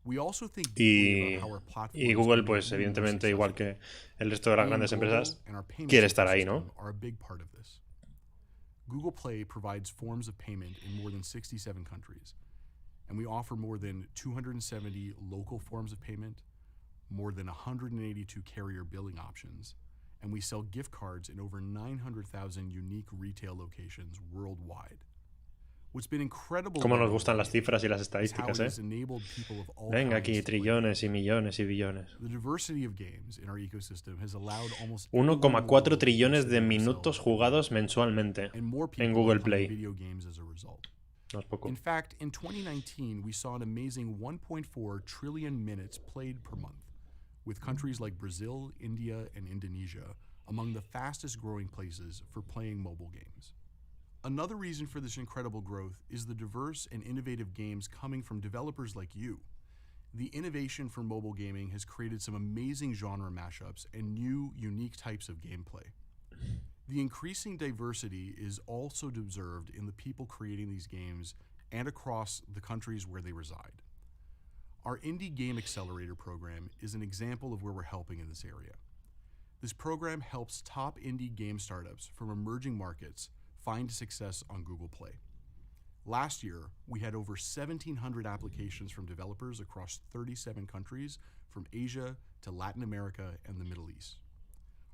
Y Google, pues evidentemente, igual que el resto de las grandes empresas, quiere estar ahí, ¿no? Google Play provides forms of payment in more than 67 countries, and we offer more than 270 local forms of payment, more than 182 carrier billing options, and we sell gift cards in over 900,000 unique retail locations worldwide. What's been incredible Cómo nos gustan las cifras y las estadísticas, ¿eh? Venga aquí, trillones y millones y billones. 1,4 trillones de minutos jugados mensualmente en Google Play. No es poco. In fact, in 2019, we saw an amazing 1.4 trillion minutes played per month, with countries like Brazil, India, and Indonesia among the fastest growing places for playing mobile games. Another reason for this incredible growth is the diverse and innovative games coming from developers like you. The innovation for mobile gaming has created some amazing genre mashups and new, unique types of gameplay. The increasing diversity is also observed in the people creating these games and across the countries where they reside. Our Indie Game Accelerator program is an example of where we're helping in this area. This program helps top indie game startups from emerging markets find success on Google Play. Last year, we had over 1,700 applications from developers across 37 countries, from Asia to Latin America and the Middle East.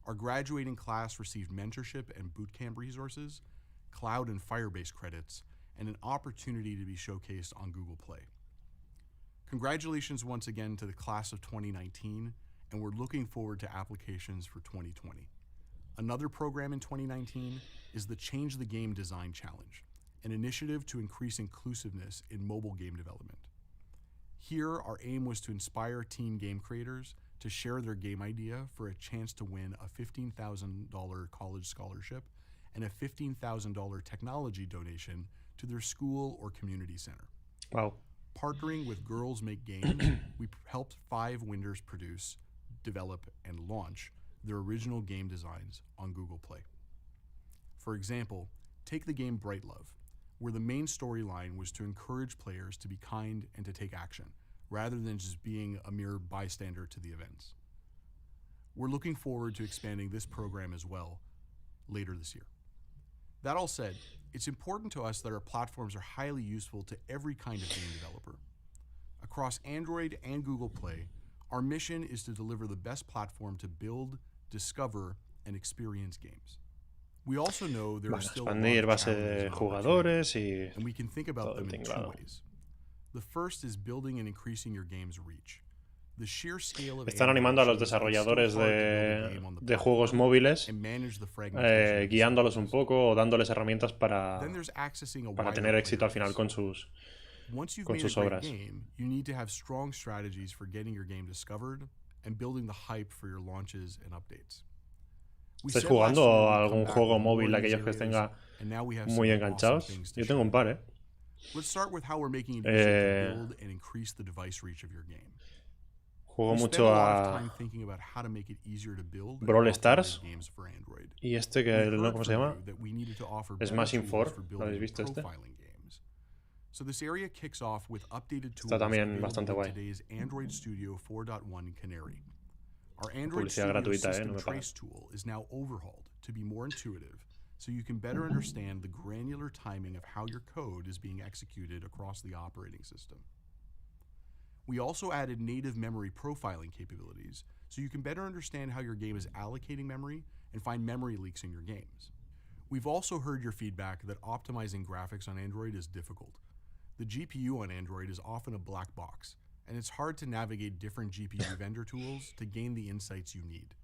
Our graduating class received mentorship and bootcamp resources, cloud and Firebase credits, and an opportunity to be showcased on Google Play. Congratulations once again to the class of 2019, and we're looking forward to applications for 2020. Another program in 2019 is the Change the Game Design Challenge, an initiative to increase inclusiveness in mobile game development. Here, our aim was to inspire teen game creators to share their game idea for a chance to win a $15,000 college scholarship and a $15,000 technology donation to their school or community center. Wow. Partnering with Girls Make Games, we helped 5 winners produce, develop, and launch their original game designs on Google Play. For example, take the game Bright Love, where the main storyline was to encourage players to be kind and to take action, rather than just being a mere bystander to the events. We're looking forward to expanding this program as well later this year. That all said, it's important to us that our platforms are highly useful to every kind of game developer. Across Android and Google Play, our mission is to deliver the best platform to build, discover, and experience games. We also know there are still a lot expandir of base de challenges and jugadores opportunities, y and we can think about todo them in 2 tinglado. ways. The first is building and increasing your game's reach. The sheer scale of Están Android animando a los shows that it's desarrolladores still hard to build a game on the de juegos platform móviles, and manage the fragmentation of the guiándolos un services. poco o dándoles herramientas Then there's accessing a para wider tener éxito player al final base. con sus Once you've con made a sus great obras. game, you need to have strong strategies for getting your game discovered and building the hype for your launches and updates. We ¿Estáis said last year jugando we'd a come algún back juego with more móvil in de these aquellos que os areas, tenga and now we have muy some enganchados? awesome things to Yo tengo share. un par, ¿eh? Let's start with how we're making it easier to build and increase the device reach of your game. Juego We spent mucho a lot of a time thinking about how to make it easier to build and Brawl optimize Stars games for Android. y este que We no, heard ¿cómo se from llama? you that we needed to offer Smashing better 4, tools for ¿lo building habéis visto este? profiling games. So this area kicks off with updated tools Está también available bastante in guay. today's Android Studio 4.1 Canary. Our Android Publicidad Studio gratuita, System no me pagan. Trace tool is now overhauled to be more intuitive, so you can better understand the granular timing of how your code is being executed across the operating system. We also added native memory profiling capabilities, so you can better understand how your game is allocating memory and find memory leaks in your games. We've also heard your feedback that optimizing graphics on Android is difficult. The GPU on Android is often a black box, and it's hard to navigate different GPU vendor tools to gain the insights you need.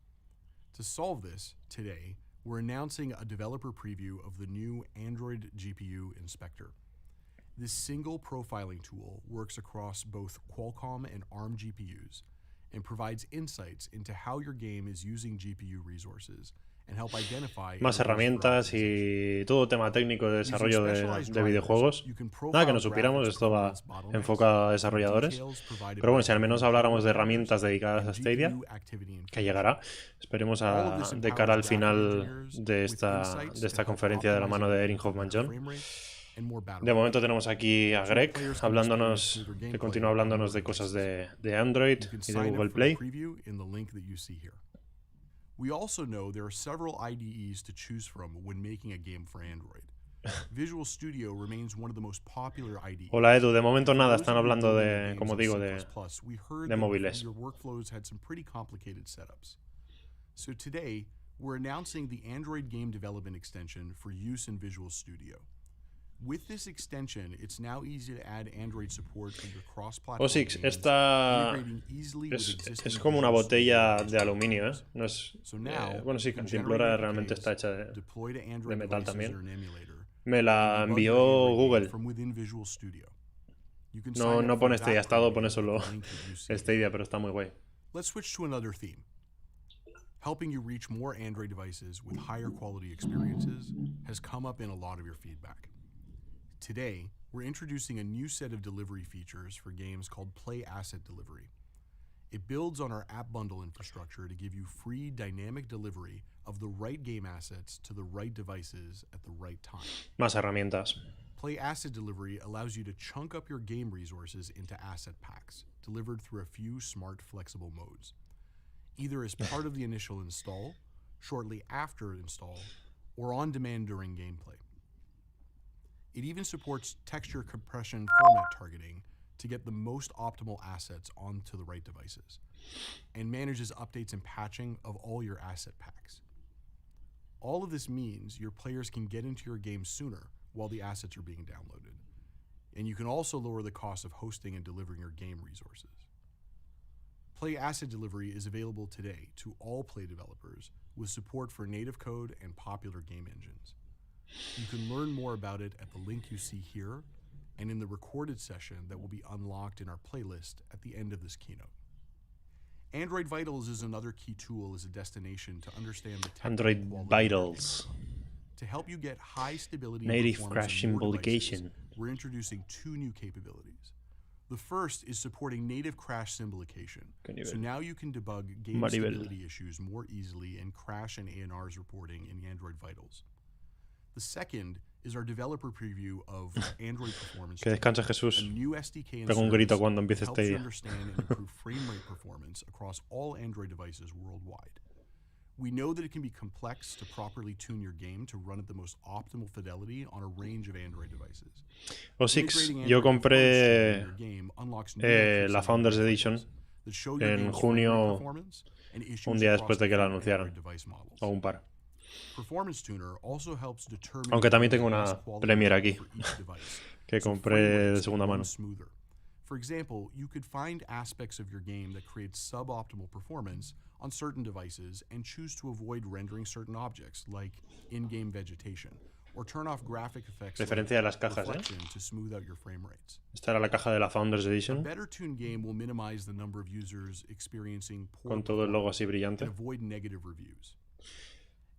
To solve this, today, we're announcing a developer preview of the new Android GPU Inspector. This single profiling tool works across both Qualcomm and ARM GPUs and provides insights into how your game is using GPU resources and help identify Más areas for herramientas optimization. y todo tema técnico de Using desarrollo specialized de drivers, videojuegos. you can Nada que profile no supiéramos, graphics esto va performance bottlenecks enfocado a with desarrolladores. details provided Pero bueno, by si al menos GPU habláramos de hardware herramientas vendors dedicadas a and Stadia, GPU activity que information. llegará, esperemos All of this de cara al empowers graphic final engineers de with esta, insights de esta to help conferencia de la optimize mano your de game Erin for better Hoffman-John. frame rate and more battery De life. momento tenemos aquí a So Greg players can experience hablándonos, smoother que gameplay continúa on hablándonos more de cosas devices. de Android You can y de sign Google up for the Play. preview in the link that you see here. We also know there are several IDEs to choose from when making a game for Android. Visual Studio remains one of the most popular IDEs. Hola Edu, de momento And for nada, those están of you hablando building de, games como in digo, C++, we heard de that móviles. your workflows had some pretty complicated setups. So today, we're announcing the Android game development extension for use in Visual Studio. With this extension, it's now easy to add Android support for your cross-platform Osix, games, esta integrating easily with existing es como una Visual botella Studio de aluminio, ¿eh? applications. No es, So now, bueno, sí, you can Cantimplora generate realmente APKs, está hecha deploy to de Android metal devices también. or an emulator, Me la and debug envió your Android game Google. from within Visual Studio. You can No, sign up no for pone that Stadia Estado, preview pone at solo the link that you see. Stadia, pero está muy guay. Let's switch to another theme. Helping you reach more Android devices with higher quality experiences has come up in a lot of your feedback. Today, we're introducing a new set of delivery features for games called Play Asset Delivery. It builds on our app bundle infrastructure to give you free dynamic delivery of the right game assets to the right devices at the right time. Más herramientas. Play Asset Delivery allows you to chunk up your game resources into asset packs, delivered through a few smart, flexible modes, either as part of the initial install, shortly after install, or on demand during gameplay. It even supports texture compression format targeting to get the most optimal assets onto the right devices, and manages updates and patching of all your asset packs. All of this means your players can get into your game sooner while the assets are being downloaded, and you can also lower the cost of hosting and delivering your game resources. Play Asset Delivery is available today to all Play developers with support for native code and popular game engines. You can learn more about it at the link you see here and in the recorded session that will be unlocked in our playlist at the end of this keynote. Android Vitals is another key tool as a destination to understand the Android Vitals. To help you get high stability Native performance crash on more symbolication. devices, we're introducing 2 new capabilities. The first is supporting native crash symbolication. So now you can debug game stability issues more easily and crash and ANRs reporting in Android Vitals. The second is our developer preview of Android Performance. Que descanse Jesús. A new SDK and Pega un grito cuando service empiece helps este you día. understand and improve frame rate performance across all Android devices worldwide. We know that it can be complex to properly tune your game to run at the most optimal fidelity on a range of Android devices. OSIX, yo compré la Founders Edition en junio, un día después de que la anunciaran, o un par. Aunque también tengo una Premier aquí, que compré de segunda mano. For example, you could find aspects of your game that create suboptimal performance on certain devices and choose to avoid rendering certain objects, like in-game vegetation, or turn off graphic effects Referencia de las cajas, to smooth out your frame rates. Esta era la caja de la Founders A Edition, better tuned game will minimize the number of users experiencing poor con todo el logo así brillante. and avoid negative reviews.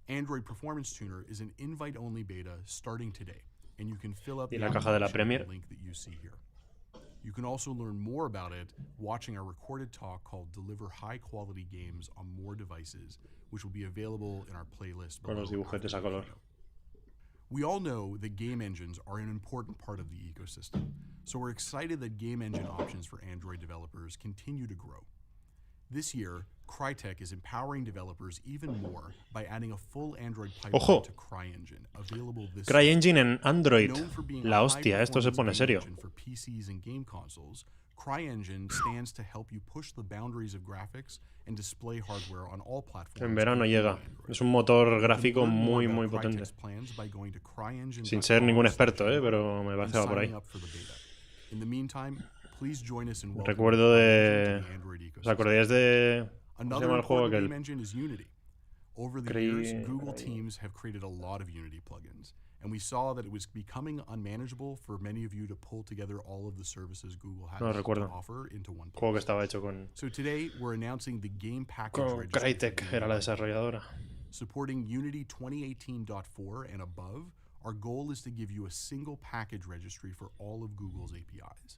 Android Performance Tuner is an invite-only beta starting today, and you can fill up Y the la caja de la application Premier. at the link that you see here. You can also learn more about it watching our recorded talk called Deliver High-Quality Games on More Devices, which will be available in our playlist Con los below dibujetes after a the color. keynote. We all know that game engines are an important part of the ecosystem, so we're excited that game engine options for Android developers continue to grow. This year, Crytek is empowering developers even more by adding a full Android pipeline Ojo. to CryEngine, available this CryEngine en Android. Known for being La a hostia, esto se pone high-performance serio. game engine for PCs and game consoles, CryEngine stands to help you push the boundaries of graphics and display hardware on all platforms. En verano including llega. Android. Es un motor You can gráfico learn more muy, about muy potente. Crytek's plans by going to CryEngine.com Sin ser ningún experto, /android pero me parece que va por ahí. and signing up for the beta. In the meantime, please join us in welcoming Recuerdo CryEngine de... to the Android ¿Os ecosystem. acordáis de... ¿Cómo se Another llama el juego important game aquel? engine is Unity. Over the years, Google teams have created a lot of Unity plugins, and we saw that it was becoming unmanageable for many of you to pull together all of the services Google has No to recuerdo. offer into one Juego que place. estaba hecho con... So today, we're announcing the game package Con registry for Crytek, Unity era la by Google. desarrolladora. Supporting Unity 2018.4 and above, our goal is to give you a single package registry for all of Google's APIs.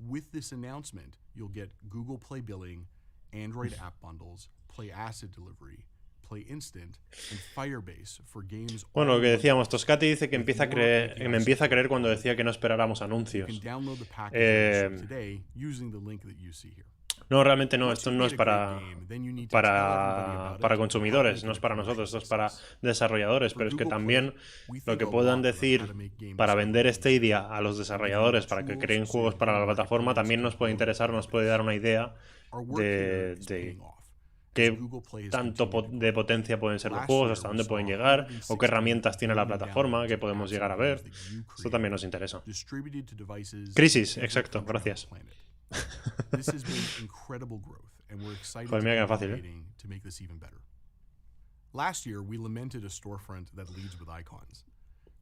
With this announcement, you'll get Google Play Billing, Android app bundles, Play Asset Delivery, Play Instant, and Firebase for games. Bueno, lo all que in decíamos, one Toscati dice que with empieza a more creer, API me empieza a creer support. cuando decía que no esperáramos You anuncios. can download the package Eh, registry today using the link that you see here. No, realmente no, Once esto you no beat es a great game, then you need to tell everybody about para it, consumidores, how no to es para make it a nosotros, esto es para success. desarrolladores, For pero es que Google también Play, we lo think que a puedan lot about decir how to make game para vender discovery Stadia easier. a los desarrolladores para que creen juegos para la plataforma también nos puede interesar, nos puede dar una idea Our work here de is paying off, as qué Google Play has tanto continued to de grow. potencia pueden ser los Last juegos, year, hasta we dónde saw pueden llegar, o 160 qué herramientas tiene la billion plataforma downloads que of podemos apps llegar a and ver. games that you Esto también nos created, interesa. distributed to devices Crisis, in every exacto, country on the gracias. planet. This has been incredible growth, and we're excited Joder, to mira keep qué fácil, innovating to make this even better. Last year, we lamented a storefront that leads with icons.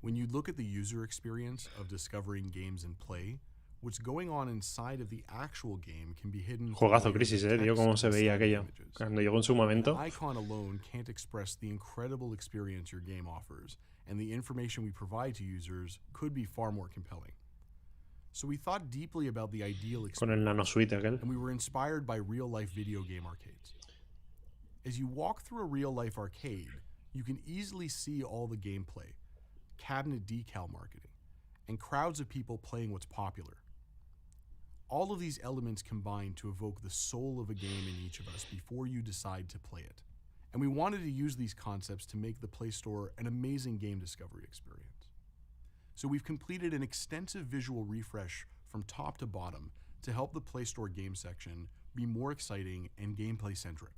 When you look at the user experience of discovering games in Play, what's going on inside of the actual game can be hidden. Juegazo Crisis, tío, cómo se veía aquello. Cuando llegó en su momento. An icon alone can't express the incredible experience your game offers, and the information we provide to users could be far more compelling. So we thought deeply about the ideal Con el experience, nanosuite aquel. and we were inspired by real-life video game arcades. As you walk through a real-life arcade, you can easily see all the gameplay, cabinet decal marketing, and crowds of people playing what's popular. All of these elements combine to evoke the soul of a game in each of us before you decide to play it. And we wanted to use these concepts to make the Play Store an amazing game discovery experience. So we've completed an extensive visual refresh from top to bottom to help the Play Store game section be more exciting and gameplay centric.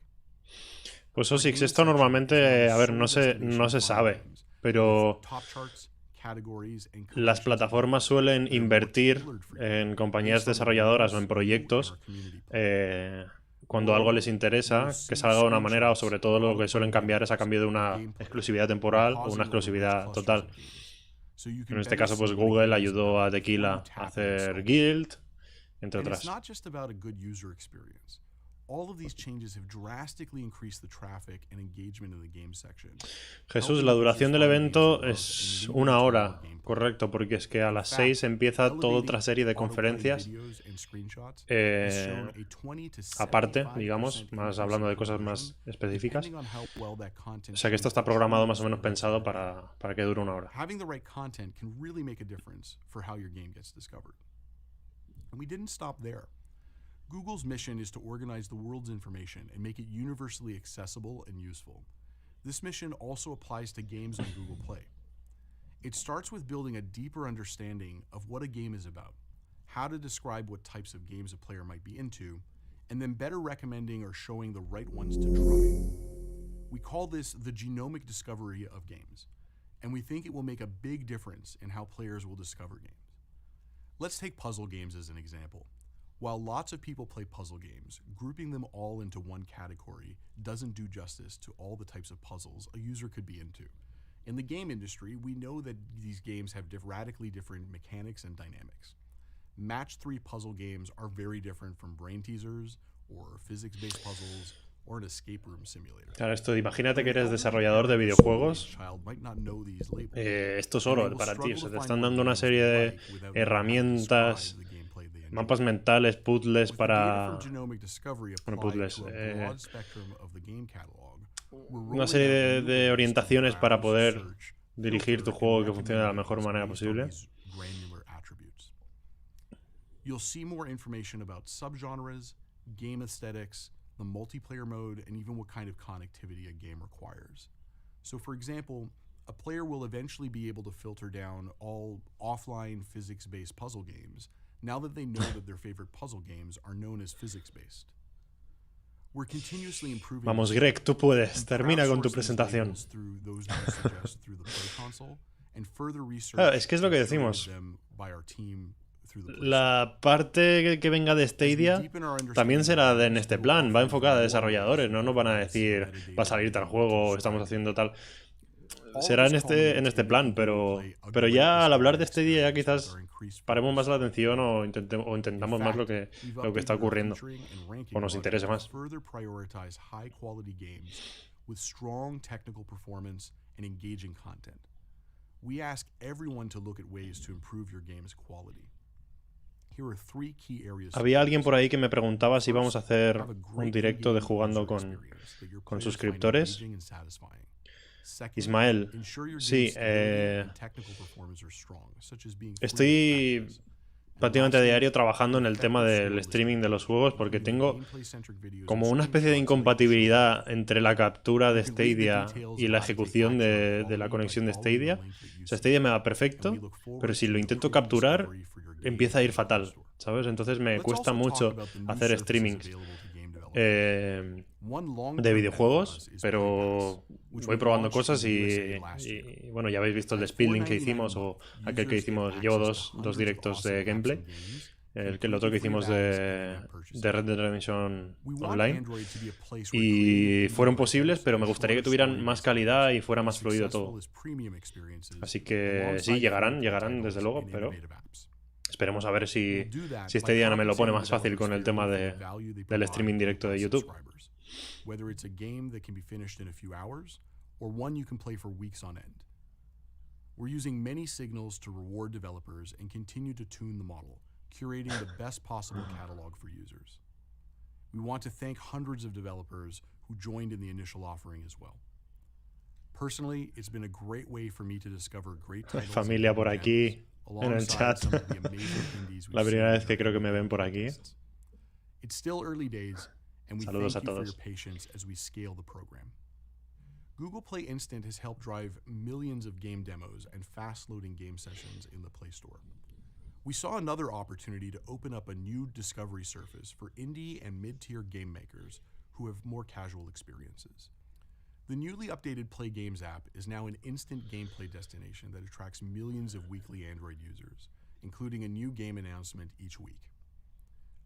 Pues Osix, esto normalmente, a ver, no se sabe, pero las plataformas suelen invertir en compañías desarrolladoras o en proyectos cuando algo les interesa, que salga de una manera, o sobre todo lo que suelen cambiar es a cambio de una exclusividad temporal o una exclusividad total. En este caso, pues Google ayudó a Tequila a hacer Guild, entre otras. Jesús, la duración del evento es 1 hora, correcto, porque es que a las 6 empieza toda otra serie de conferencias aparte, digamos, más hablando de cosas más específicas. O sea que esto está programado más o menos pensado para que dure 1 hora. Google's mission is to organize the world's information and make it universally accessible and useful. This mission also applies to games on Google Play. It starts with building a deeper understanding of what a game is about, how to describe what types of games a player might be into, and then better recommending or showing the right ones to try. We call this the genomic discovery of games, and we think it will make a big difference in how players will discover games. Let's take puzzle games as an example. While lots of people play puzzle games, grouping them all into one category doesn't do justice to all the types of puzzles a user could be into. In the game industry, we know that these games have radically different mechanics and dynamics. Match 3 puzzle games are very different from brain teasers, or physics-based puzzles, or an escape room simulator. Claro, esto, imagínate que eres desarrollador de videojuegos. Esto es oro para ti. O sea, te están dando una serie de herramientas, mapas mentales, puzzles para... Bueno, puzzles. Una serie de orientaciones para poder dirigir tu juego que funcione de la mejor manera posible. You'll see more information about subgenres, game aesthetics, the multiplayer mode, and even what kind of connectivity a game requires. So for example, a player will eventually be able to filter down all offline physics-based puzzle games now that they know that their favorite puzzle games are known as physics-based. We're continuously improving. Vamos, Greg, tú puedes. Termina con tu presentación. Claro, es que es lo que decimos. La parte que venga de Stadia también será en este plan, va enfocada a desarrolladores, no nos van a decir va a salir tal juego, estamos haciendo tal. Será en este plan, pero ya al hablar de Stadia ya quizás paremos más la atención o intentamos más lo que está ocurriendo o nos interese más. Había alguien por ahí que me preguntaba si íbamos a hacer un directo de jugando con suscriptores. Ismael, sí, estoy prácticamente a diario trabajando en el tema del streaming de los juegos porque tengo como una especie de incompatibilidad entre la captura de Stadia y la ejecución de la conexión de Stadia. O sea, Stadia me va perfecto, pero si lo intento capturar empieza a ir fatal, ¿sabes? Entonces me cuesta mucho hacer streamings de videojuegos, pero voy probando cosas y bueno, ya habéis visto el de Speedlink que hicimos o aquel que hicimos, llevo dos directos de gameplay, el otro que hicimos de Red Dead Redemption Online y fueron posibles, pero me gustaría que tuvieran más calidad y fuera más fluido todo. Así que sí, llegarán desde luego, pero esperemos a ver si este día no me lo pone más fácil con el tema del streaming directo de YouTube. Whether it's a game that can be finished in a few hours or one you can play for weeks on end. We're using many signals to reward developers and continue to tune the model, curating the best possible catalog for users. We want to thank hundreds of developers who joined in the initial offering as well. Personally, it's been a great way for me to discover great titles. Familia por aquí en el chat. La primera vez que creo que me ven por aquí. It's still early days. And we Saludos thank a you for todos. your patience as we scale the program. Google Play Instant has helped drive millions of game demos and fast-loading game sessions in the Play Store. We saw another opportunity to open up a new discovery surface for indie and mid-tier game makers who have more casual experiences. The newly updated Play Games app is now an instant gameplay destination that attracts millions of weekly Android users, including a new game announcement each week.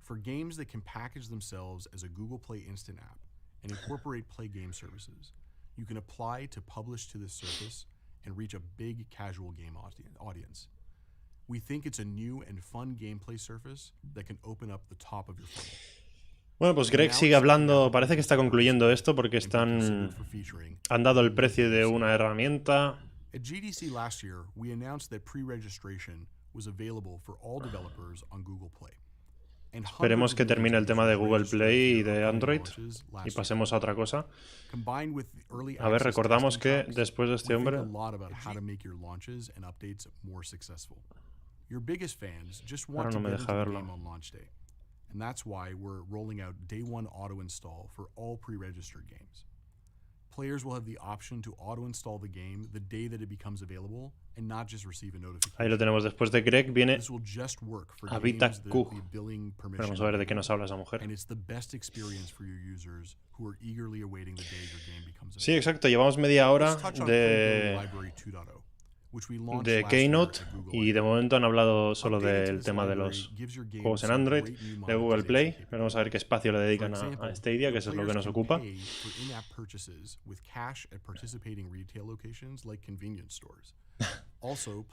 For games that can package themselves as a Google Play Instant app and incorporate Play Game services, you can apply to publish to this surface and reach a big casual game audience. We think it's a new and fun gameplay surface that can open up the top of your funnel. Bueno, pues Greg sigue hablando, parece que está concluyendo esto porque han dado el precio de una herramienta. At GDC last year, we announced that pre-registration was available for all developers on Google Play. Esperemos que termine el tema de Google Play y de Android y pasemos a otra cosa. A ver, recordamos que después de este hombre... Ahora no me deja verlo. And that's why we're rolling out Day 1 auto install for all pre-registered games. Players will have the option to auto install the game the day that it becomes available and not just receive a notification. Ahí lo tenemos. Después de Greg viene Habita Q. Vamos a ver de qué nos habla esa mujer. Sí, exacto. Llevamos media hora de Keynote y de momento han hablado solo del tema de los juegos en Android, de Google Play. Vamos a ver qué espacio le dedican a Stadia, que eso es lo que nos ocupa.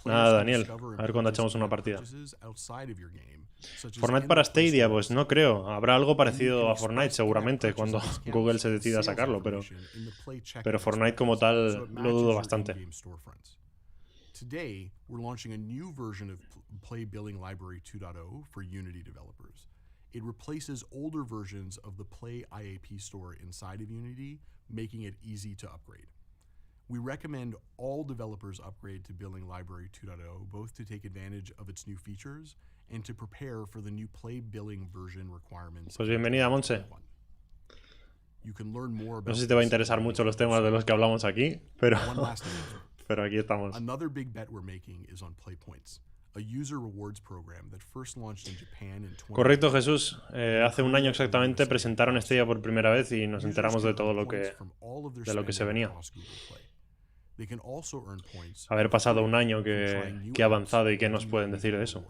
Nada, Daniel, a ver cuándo echamos una partida. ¿Fortnite para Stadia? Pues no creo. Habrá algo parecido a Fortnite seguramente cuando Google se decida a sacarlo, pero Fortnite como tal lo dudo bastante. Today, we're launching a new version of Play Billing Library 2.0 for Unity developers. It replaces older versions of the Play IAP store inside of Unity, making it easy to upgrade. We recommend all developers upgrade to Billing Library 2.0, both to take advantage of its new features and to prepare for the new Play Billing version requirements. Pues bienvenida, Monse. No sé si te va a interesar mucho los temas de los que hablamos aquí, pero aquí estamos. Another big bet we're making is on Play Points, a user rewards program that first launched in Japan in 20... Correcto, Jesús. Hace un año exactamente presentaron Stadia por primera vez y nos enteramos de todo lo que se venía. Haber pasado un año que ha avanzado y qué nos pueden decir de eso.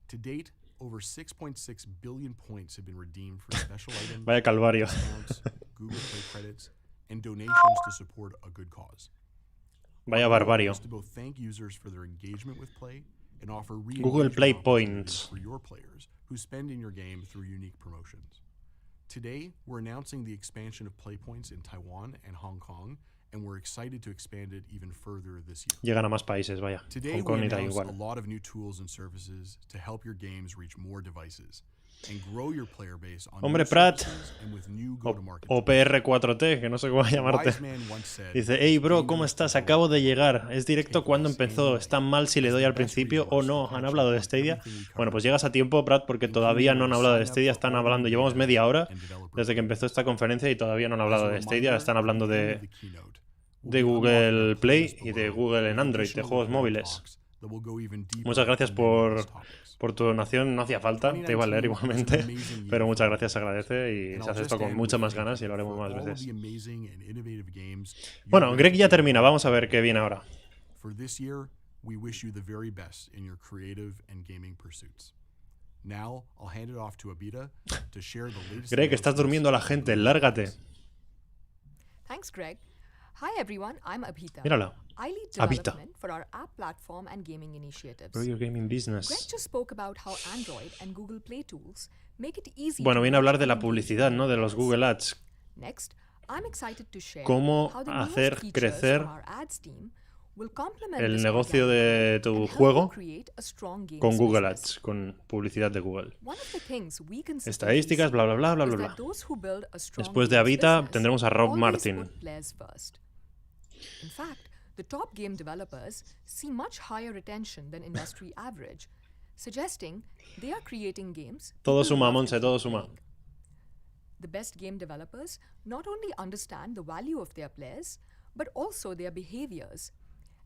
To date, over 6.6 billion points have been redeemed for special items, Vaya calvario. Google Play credits, and donations to support a good cause. Vaya barbario. Google Play Points. Today, we're announcing the expansion of Play Points in Taiwan and Hong Kong, and we're excited to expand it even further this year. Llegan a más países, vaya. Today, we announced a lot of new tools and services to help your games reach more devices. Hombre, Prat, o PR4T, que no sé cómo llamarte. Dice, hey bro, ¿cómo estás? Acabo de llegar. ¿Es directo cuando empezó? ¿Está mal si le doy al principio o no? ¿Han hablado de Stadia? Bueno, pues llegas a tiempo, Prat, porque todavía no han hablado de Stadia. Están hablando, llevamos media hora desde que empezó esta conferencia y todavía no han hablado de Stadia. Están hablando de Google Play y de Google en Android, de juegos móviles. Muchas gracias por tu donación. No hacía falta, te iba a leer igualmente, pero muchas gracias, se agradece y se hace esto con muchas más ganas y lo haremos más veces. Bueno, Greg ya termina, vamos a ver qué viene ahora. Greg, estás durmiendo a la gente, lárgate. Thanks, Greg. Hi everyone, I'm Abhita. Mírala. I lead development for our app platform and gaming initiatives. Grow your gaming business. Greg just spoke about how Android and Google Play tools make it easy. Bueno, viene a hablar de la publicidad, ¿no? De los Google Ads. Next, I'm excited to share cómo hacer crecer el negocio de tu juego con Google Ads, con publicidad de Google. Estadísticas, bla bla bla bla bla bla. Después de Habita tendremos a Rob Martin. In fact, the top game developers see much higher retention than industry average, suggesting they are creating games. Todo suma, Monse, todo suma. The best game developers not only understand the value of their players, but also their behaviors,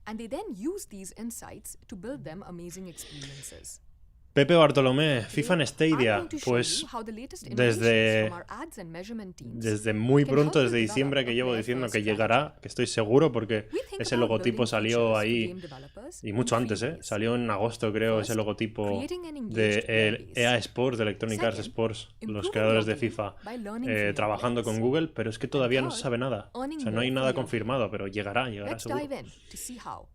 and they then use these insights to build them amazing experiences. Pepe Bartolomé, FIFA en I'm Stadia, going to show pues you how the latest desde innovations from our ads and measurement teams muy can pronto, help desde you diciembre, develop que a llevo player diciendo first que strategy. llegará, que estoy seguro porque We think ese about logotipo building salió features for ahí, game developers y mucho in antes, three ways. salió en agosto creo First, ese logotipo creating an engaged de player el base. EA Sports, de Electronic Arts Second, Sports, los improving creadores your de game FIFA, by learning from your trabajando players. con Google, pero es que todavía no se third, sabe nada. earning O sea, no more hay from nada your confirmado, pero llegará Let's seguro. dive in to see how.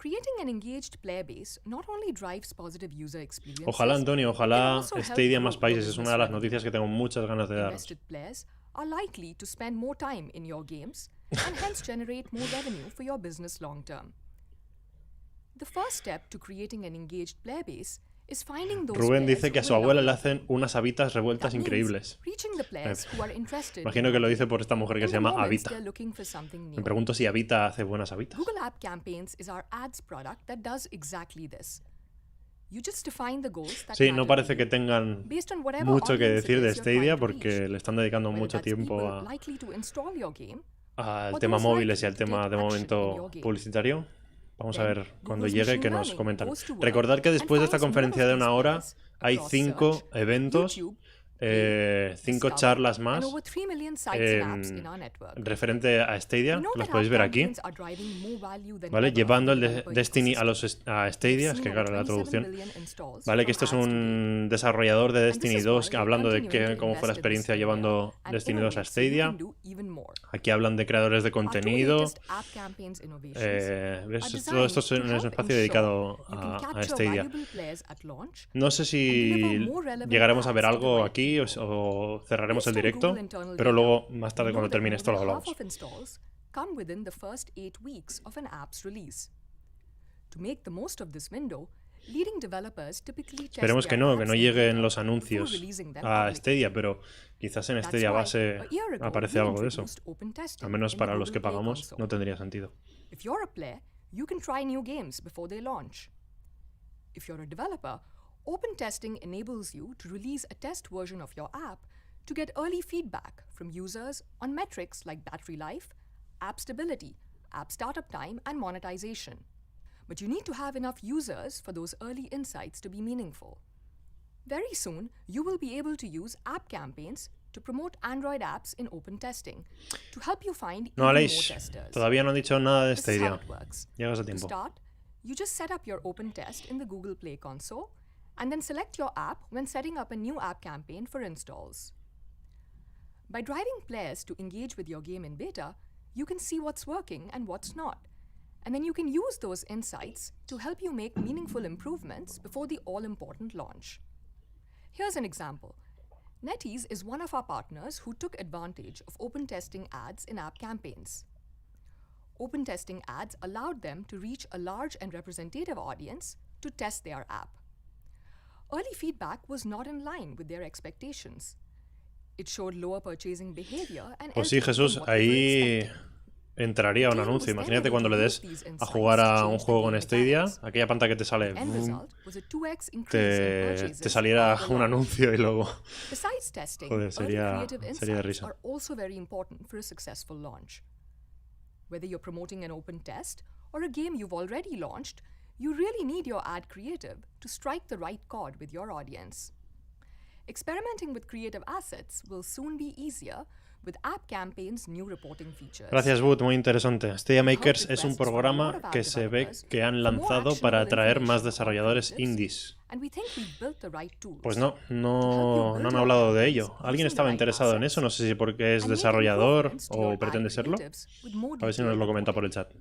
Creating an engaged player base not only drives positive user experiences, Ojalá, Antonio, it can ojalá also help Stadia en grow más your países. Es business una de las revenue. noticias que tengo muchas ganas de daros. Invested players are likely to spend more time in your games and hence generate more revenue for your business long term. The first step to creating an engaged player base is finding those Rubén players dice que a who su will abuela love le your hacen game. unas habitas revueltas That means increíbles. reaching the players who are interested Imagino in que your lo dice game por esta mujer que in se the llama moments Habita. they're looking for something Me new. pregunto si Habita hace buenas habitas. Google App Campaigns is our ads product that does exactly this. You just define the goals that Sí, no matter parece to que you tengan based on whatever mucho que audience it decir de is you're Stadia trying to porque reach, le están dedicando whether mucho that's tiempo people likely to install your game al or tema those móviles y likely al to tema take de action in momento your game. publicitario. Vamos a Then, ver cuando Google's llegue machine que nos learning comentan. goes to work Recordad que and después de esta finds more conferencia of de these una hora players hay across 5 search, eventos, YouTube, 5 Discover, charlas and más over 3 million sites and apps in our network. referente a Stadia, We know que las that podéis app ver aquí. campaigns are driving more value than ¿Vale? ever Llevando for el the de developer Destiny a ecosystem. Stadia, es We've que seen claro, over la 27 traducción. billion installs ¿Vale? from Que esto es our ads to date. un desarrollador de And Destiny this is 2 why we're hablando de continuing to cómo fue la invest in this experiencia area llevando and Destiny 2 a innovate so you Stadia. can do even more. Aquí hablan de creadores de Our two contenido. latest app campaigns innovations ¿Ves? are Todo esto designed es to un help espacio ensure dedicado you can a capture Stadia. valuable players at launch No sé and si deliver more relevant llegaremos a ver ads to the algo right aquí people. o cerraremos el Based on directo, Google internal pero data, luego más we tarde know cuando that termine more esto lo than half hablamos. of installs come within the first 8 weeks of an app's release. To make the most of this window, leading developers typically test Esperemos que their no apps in lleguen beta los before anuncios releasing them a publicly. Stadia, pero quizás en That's Stadia why, base a year ago, aparece we algo de eso. introduced open testing Al menos in the para los Google que Play pagamos console. no tendría sentido. If you're a player, you can try new games before they launch. If you're a developer, open testing enables you to release a test version of your app to get early feedback from users on metrics like battery life, app stability, app startup time, and monetization. But you need to have enough users for those early insights to be meaningful. Very soon, you will be able to use app campaigns to promote Android apps in open testing to help you find No even more Aleix, testers. todavía no han dicho nada de This is how Stadia. it works. Llegas a To tiempo. start, you just set up your open test in the Google Play console and then select your app when setting up a new app campaign for installs. By driving players to engage with your game in beta, you can see what's working and what's not. And then you can use those insights to help you make meaningful improvements before the all-important launch. Here's an example. NetEase is one of our partners who took advantage of open testing ads in app campaigns. Open testing ads allowed them to reach a large and representative audience to test their app. Early feedback was not in line with their expectations. It showed lower purchasing behavior and Pues sí, LTV than Jesús, what we were ahí expecting. entraría un anuncio. Imagínate cuando le des a jugar a un juego con Stadia, aquella pantalla que te sale, The end result was a 2x increase in purchases te saliera after un launch. anuncio y luego... Besides testing, Joder, early sería creative de insights risa. are also very important for a successful launch. Whether you're promoting an open test or a game you've already launched, you really need your ad creative to strike the right chord with your audience. Experimenting with creative assets will soon be easier with App Campaign's new reporting features. Gracias, Wood, muy interesante. Stadia Makers es un programa que se ve que han lanzado para atraer más desarrolladores indies. And we think we've built the right tools. Pues no han hablado de ello. ¿Alguien estaba interesado en eso? No sé si porque es desarrollador o pretende serlo. A ver si nos lo comenta por el chat.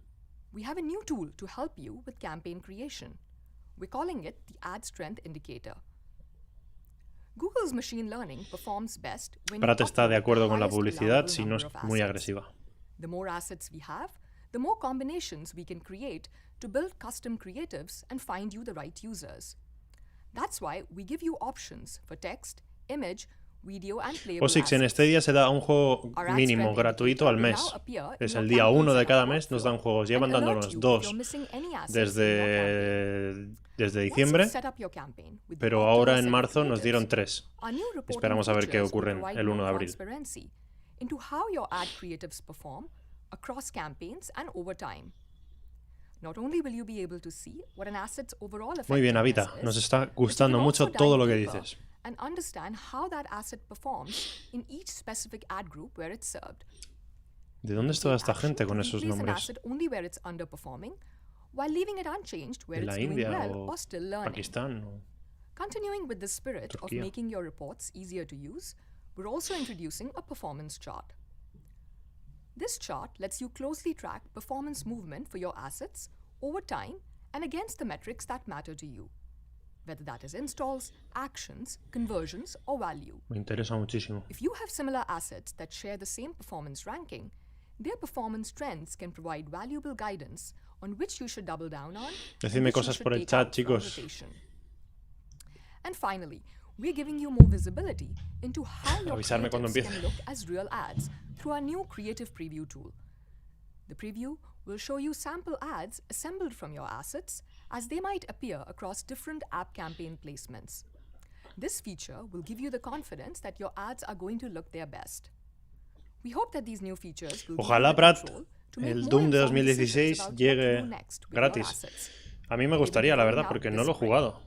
We have a new tool to help you with campaign creation. We're calling it the Ad Strength Indicator. Google's machine learning performs best when Prat you está de upload acuerdo the con la highest publicidad allowable si no es number of muy assets. agresiva. The more assets we have, the more combinations we can create to build custom creatives and find you the right users. That's why we give you options for text, image, video and playable POSIX en assets. Stadia se da un juego Our ads mínimo spread gratuito al indicator mes. will now appear in Es your el día campaigns 1 de cada and mes nos dan juegos. and Llevan alert dándonos you if 2 you're missing any assets in your campaign. desde Once diciembre, you've set up your campaign with the pero optimal ahora set en of marzo nos creatives, dieron 3. our new reporting Esperamos a ver qué features will ocurre provide el 1 de more abril. transparency into how your ad creatives perform across campaigns and over time. Not only will you be able to see what an asset's overall Muy bien, effectiveness Avita. is, Nos está but you gustando can mucho also todo dive lo que deeper dices. and understand how that asset performs in each specific ad group where it's served. ¿De dónde es toda esta Take action gente to con esos replace an nombres? asset only where it's underperforming, while leaving it unchanged where ¿De it's la doing India well o or still learning. Pakistán? O... Continuing with the spirit of Turquía. making your reports easier to use, we're also introducing a performance chart. This chart lets you closely track performance movement for your assets over time and against the metrics that matter to you, whether that is installs, actions, conversions, or value. Me interesa muchísimo. If you have similar assets that share the same performance ranking, their performance trends can provide valuable guidance on which you should double down on and Decidme which you cosas should por el take chat, out from chicos. rotation. And finally, we're giving you more visibility into how your Avisarme cuando creatives empiece. can look as real ads through our new creative preview tool. The preview will show you sample ads assembled from your assets as they might appear across different app campaign placements. This feature will give you the confidence that your ads are going to look their best. We hope that these new features will Ojalá, give you the Prat, control to make el more Doom de informed decisions 2016 about what to do llegue next with your gratis. assets. A mí me gustaría, la verdad, porque no lo he jugado.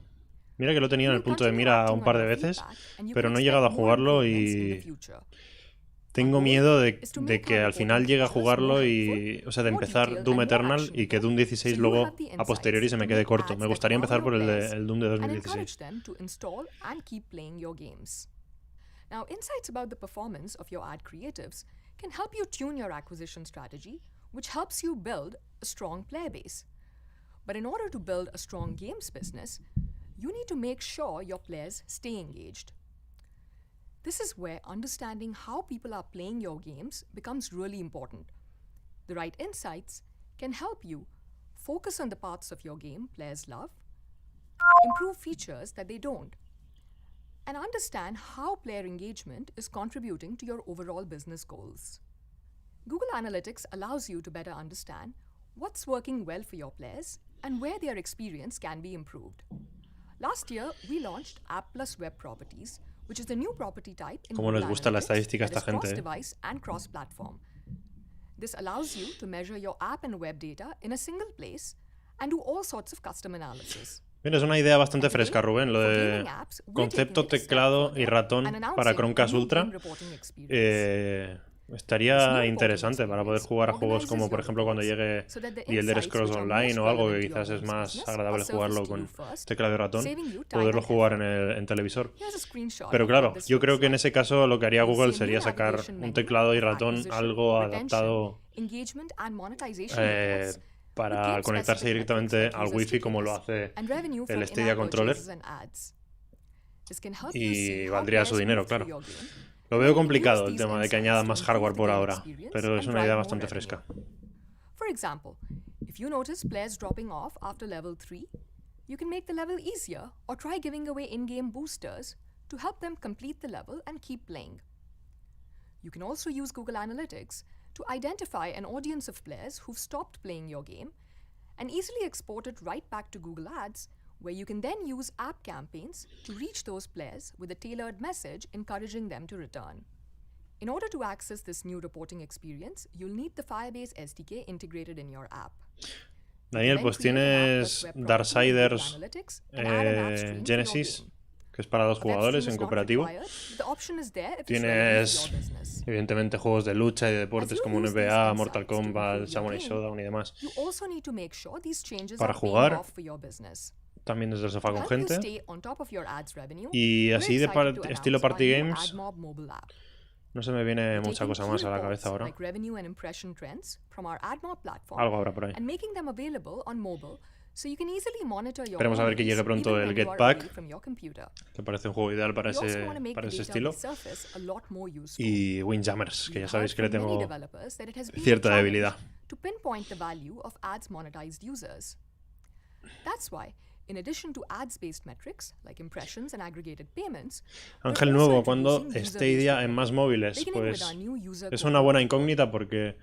Mira que lo tenía en el We'll punto de continue mira acting un on par de your veces, feedback, and you pero can no he llegado a expect more jugarlo improvements in the y future. tengo Our miedo goal de is to que make our al final reporting llegue a features jugarlo more y, helpful, o sea, de more empezar detailed Doom and more Eternal y que actionable, Doom 16 so you luego have the a posteriori se me insights quede to corto. make Me ads gustaría that empezar wow por your el players Doom de and 2016. encourage them to install and keep playing your games. Now, insights about the performance of your ad creatives can help you tune your acquisition strategy, which helps you build a strong player base. But in order to build a strong games business, you need to make sure your players stay engaged. This is where understanding how people are playing your games becomes really important. The right insights can help you focus on the parts of your game players love, improve features that they don't, and understand how player engagement is contributing to your overall business goals. Google Analytics allows you to better understand what's working well for your players and where their experience can be improved. Last year, we launched App Plus Web Properties, which is the new property type in Cómo Google les gusta la Analytics estadística a that esta is gente, cross-device and cross-platform. This allows you to measure your app and web data in a single place and do all sorts of custom analysis. Mira, es una idea bastante Today, fresca, Rubén, lo for de gaming apps, we're concepto, taking it a step teclado further y ratón and announcing para a Chromecast new Ultra. game reporting experience. This Estaría new interesante para poder reporting jugar a juegos experience como, por organizes ejemplo, cuando your llegue reports so that the The Elder insights Scrolls which are Online most o algo que relevant to your quizás es game's más business agradable are jugarlo surfaced to con you first, teclado y ratón, saving you time poderlo and jugar effort. en televisor. Here's a screenshot Pero of claro, what this yo creo looks que en like. ese caso lo que haría You'll Google see a new sería sacar navigation un menu teclado y of ratón acquisition, algo retention, adaptado engagement and monetization reports, with para game-specific conectarse metrics directamente like al user Wi-Fi como lo stickiness hace and revenue from el Stadia in-app Controller. purchases and ads. This can help you Y see how valdría su players dinero, move through claro. your game, Lo and veo then you can use complicado el these tema de que insights añadan to más improve hardware the por player ahora, experience pero es and una idea drive more bastante revenue. fresca. For example, if you notice players dropping off after level 3, you can make the level easier or try giving away in-game boosters to help them complete the level and keep playing. You can also use Google Analytics to identify an audience of players who've stopped playing your game and easily export it right back to Google Ads, where you can then use app campaigns to reach those players with a tailored message encouraging them to return. In order to access this new reporting experience, you'll need the Firebase SDK integrated in your app. Daniel, pues tienes Darksiders Genesis, que es para 2 jugadores en cooperativo. Tienes, evidentemente, juegos de lucha y de deportes como NBA, Mortal Kombat, Samurai Showdown y demás. Para jugar, también desde el sofá con gente. Y así de estilo Party Games, no se me viene mucha cosa más a la cabeza ahora. Algo habrá por ahí. Esperemos a ver que llegue pronto el Get Back, que parece un juego ideal para ese estilo. Y Windjammers, que ya sabéis que le tengo cierta debilidad. That's why In addition to ads-based metrics like impressions and aggregated payments, Ángel Nuevo, ¿cuándo Stadia en más móviles? Pues es una buena incógnita porque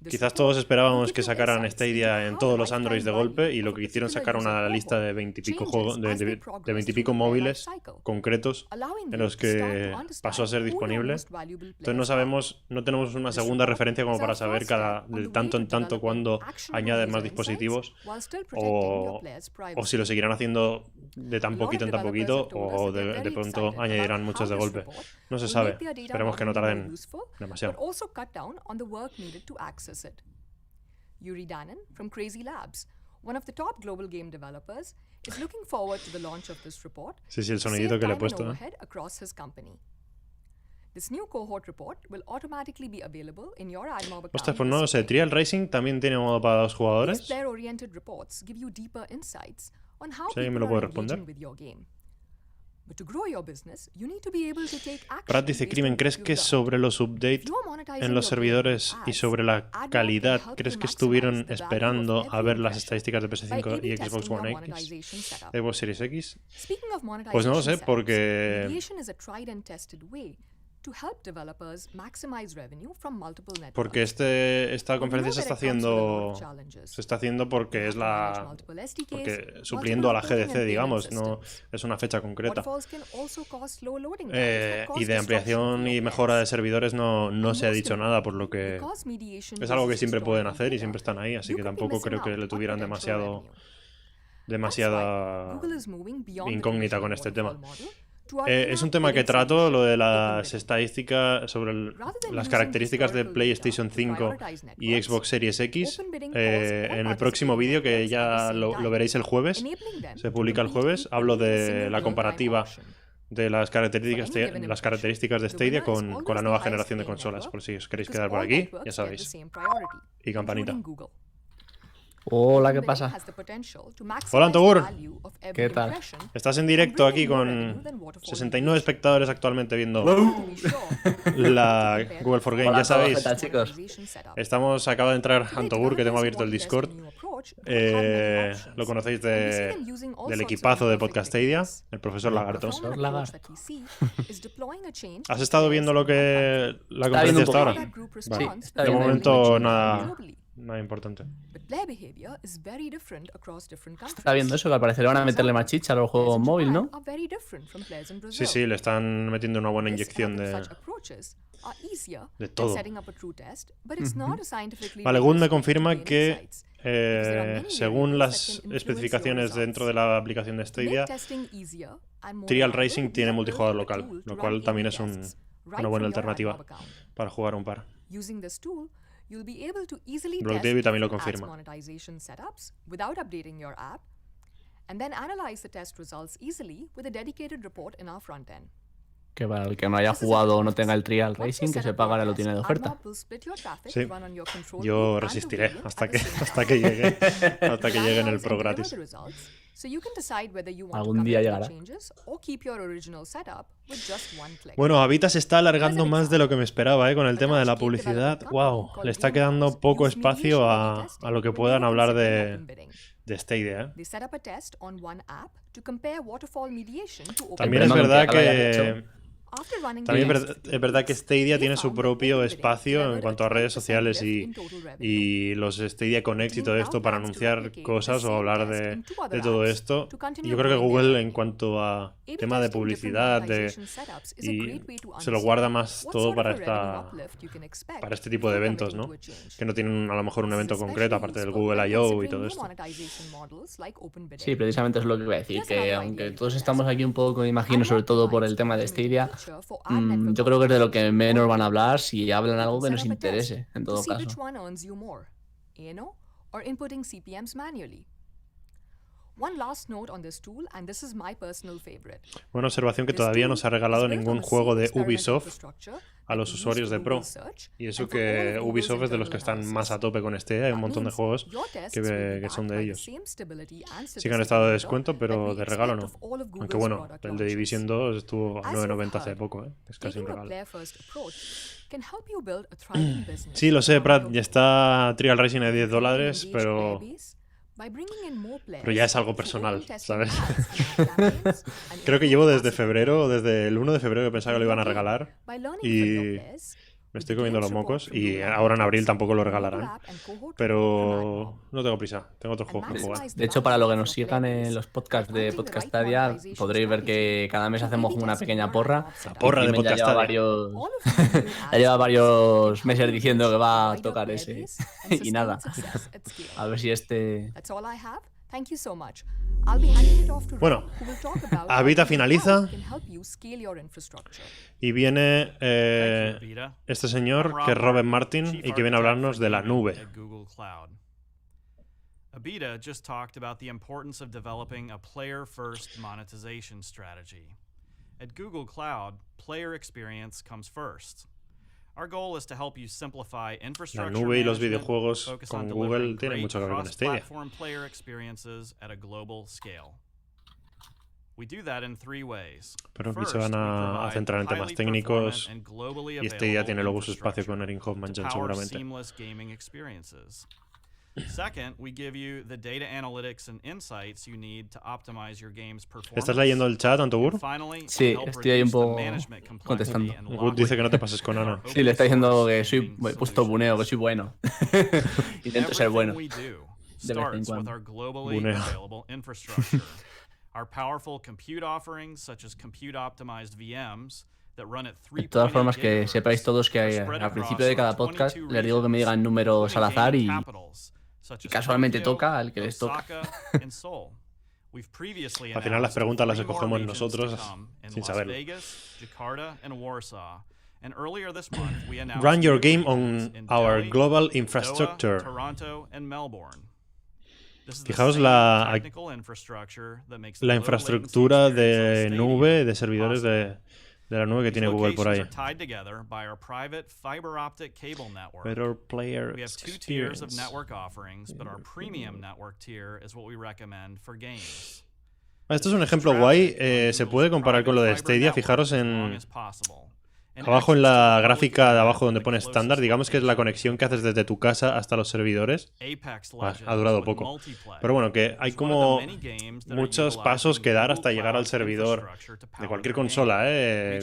quizás todos esperábamos que sacaran Stadia en todos los Androids de golpe y lo que hicieron sacar una lista de 20 y pico juegos, de 20 y pico móviles concretos en los que pasó a ser disponible. Entonces no sabemos, no tenemos una segunda referencia como para saber de tanto en tanto cuándo añaden más dispositivos o si lo seguirán haciendo de tan poquito en tan poquito o de pronto añadirán muchos de golpe. No se sabe. Esperemos que no tarden demasiado. It. Yuri Danin from Crazy Labs, one of the top global game developers, is looking forward to the launch of this report. Sí, el sonidito que le he puesto. Across his company. This new cohort report will automatically be available in your AdMob account. Ostras, pues no lo sé. Trial Racing también tiene modo para 2 jugadores. These player-oriented reports give you deeper insights on how ¿Alguien me lo puede responder? with your game. But to grow your business, you need to be able to take action. Brad dice, Crymen, ¿crees que sobre los updates en los servidores y sobre la calidad, crees que estuvieron esperando a ver las estadísticas de PS5 y Xbox One X, Xbox Series X? Pues no lo sé, porque esta conferencia se está haciendo porque es supliendo a la GDC, digamos, no es una fecha concreta. Y de ampliación y mejora de servidores no se ha dicho nada, por lo que es algo que siempre pueden hacer y siempre están ahí, así que tampoco creo que le tuvieran demasiada incógnita con este tema. Es un tema que trato, lo de las estadísticas sobre las características de PlayStation 5 y Xbox Series X en el próximo vídeo, que ya lo veréis el jueves, se publica el jueves. Hablo de la comparativa de las características de Stadia con la nueva generación de consolas, por si os queréis quedar por aquí, ya sabéis. Y campanita. Hola, ¿qué pasa? Hola, Antogur. ¿Qué tal? Estás en directo aquí con 69 espectadores actualmente viendo la Google for Game. Hola, ya sabéis. ¿qué tal, chicos? Acaba de entrar Antogur, que tengo abierto el Discord. Lo conocéis del equipazo de Podcast Stadia, el profesor Lagarto. ¿Has estado viendo la conferencia hasta ahora? Sí, de momento nada importante. Está viendo eso, que al parecer van a meterle más chicha a los juegos móvil, ¿no? Sí, le están metiendo una buena inyección de todo. Vale, Good me confirma que según las especificaciones dentro de la aplicación de Stadia, Trial Racing tiene multijugador local, lo cual también es una buena alternativa para jugar un par. Block David también lo confirma. Que para el que no haya jugado o no tenga el Trial Racing, que se paga lo tiene de oferta. Sí, yo resistiré hasta que llegue en el Pro gratis. Algún día llegará. Bueno, Avita se está alargando más de lo que me esperaba, con el tema de la publicidad. Wow, le está quedando poco espacio a lo que puedan hablar de Stadia. También es verdad que Stadia tiene su propio espacio en cuanto a redes sociales y los Stadia Connect y todo esto para anunciar cosas o hablar de todo esto. Yo creo que Google, en cuanto a tema de publicidad, se lo guarda más todo para este tipo de eventos, ¿no? Que no tienen a lo mejor un evento concreto aparte del Google I.O. y todo esto. Sí, precisamente es lo que iba a decir, que aunque todos estamos aquí un poco, imagino, sobre todo por el tema de Stadia, yo creo que es de lo que menos van a hablar si hablan algo que nos interese, en todo caso. Buena observación que todavía no se ha regalado ningún juego de Ubisoft a los usuarios de Pro. Y eso que Ubisoft es de los que están más a tope con este. Hay un montón de juegos que son de ellos. Sí que han estado de descuento, pero de regalo no. Aunque bueno, el de Division 2 estuvo a 9,90 hace poco. Es casi un regalo. Sí, lo sé, Brad. Ya está Trial Racing a $10, pero Pero ya es algo personal, ¿sabes? Creo que llevo desde febrero, desde el 1 de febrero que pensaba que lo iban a regalar y me estoy comiendo los mocos y ahora en abril tampoco lo regalarán. Pero no tengo prisa, tengo otros juegos que jugar. De hecho, para los que nos sigan en los podcasts de Podcast Stadia, podréis ver que cada mes hacemos como una pequeña porra. La porra de Podcast Stadia. Ya lleva varios meses diciendo que va a tocar ese. Y nada, a ver si este... Bueno, Avita finaliza y viene este señor que es Robert Martin y que viene a hablarnos de la nube. Avita just talked about the importance of developing a player-first monetization strategy. At Google Cloud, player experience comes first. Our goal is to help you simplify infrastructure La nube y los management, videojuegos focus con on Google delivering tienen great mucho que ver con Stadia. cross-platform player experiences at a global scale. We do that in three ways. Pero aquí First, se van we a provide centrar en temas highly técnicos performant and globally y Stadia tiene luego su available espacio con Erin Hoffman to power seguramente. seamless gaming experiences. Second, we give you the data analytics and insights you need to optimize your game's performance. ¿Estás leyendo el chat, Antogur? Sí, estoy ahí un poco contestando. Good dice que no te pases con Ana. Sí, le está diciendo que soy... He puesto buneo, que soy bueno. Intento ser bueno. De vez en cuando. Buneo. Our powerful compute offerings, such as compute-optimized VMs that run at De todas formas, que sepáis todos que al principio de cada podcast les digo que me digan números al azar y casualmente toca al que les toca. Al final las preguntas las escogemos nosotros sin saberlo. Run your game on our global infrastructure. Fijaos la infraestructura de nube, de servidores de la nube que tiene Google por ahí. Better player experience. Esto es un ejemplo guay. Se puede comparar con lo de Stadia. Fijaros en... Abajo en la gráfica de abajo donde pone estándar, digamos que es la conexión que haces desde tu casa hasta los servidores. Ha durado poco. Pero bueno, que hay como muchos pasos que dar hasta llegar al servidor de cualquier consola,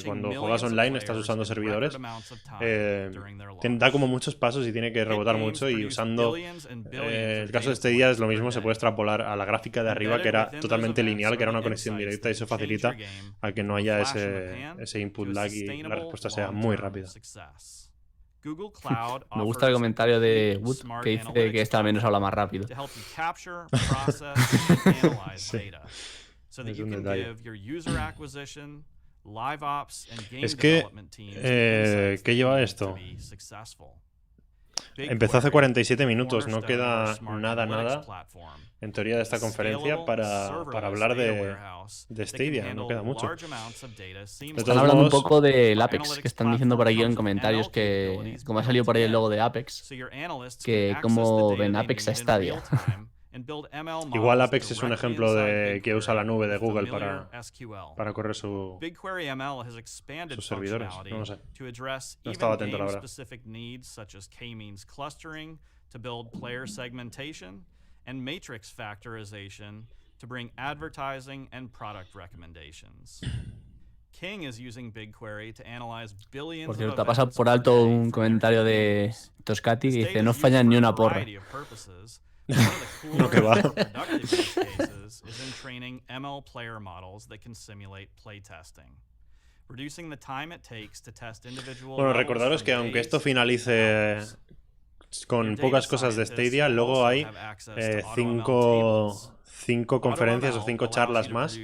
Cuando juegas online estás usando servidores. Da como muchos pasos y tiene que rebotar mucho y usando... el caso de este día es lo mismo, se puede extrapolar a la gráfica de arriba que era totalmente lineal, que era una conexión directa y eso facilita a que no haya ese input lag y la respuesta sea muy rápida. Me gusta el comentario de Wood que dice que esta al menos habla más rápido. Sí. Es un detalle. Es que, ¿qué lleva esto? Empezó hace 47 minutos, no queda nada en teoría de esta conferencia para hablar de Stadia, no queda mucho. Están hablando un poco del Apex, que están diciendo por aquí en comentarios que, como ha salido por ahí el logo de Apex, que cómo ven Apex a Stadia. Igual Apex es un ejemplo de que usa la nube de Google para correr sus servidores. No lo sé. No estaba atento, la verdad. Por cierto, ha pasado por alto un comentario de Toscati que dice: no fallan ni una porra. No, que va. Bueno, recordaros que aunque esto finalice con pocas cosas de Stadia, luego hay 5 conferencias o 5 charlas más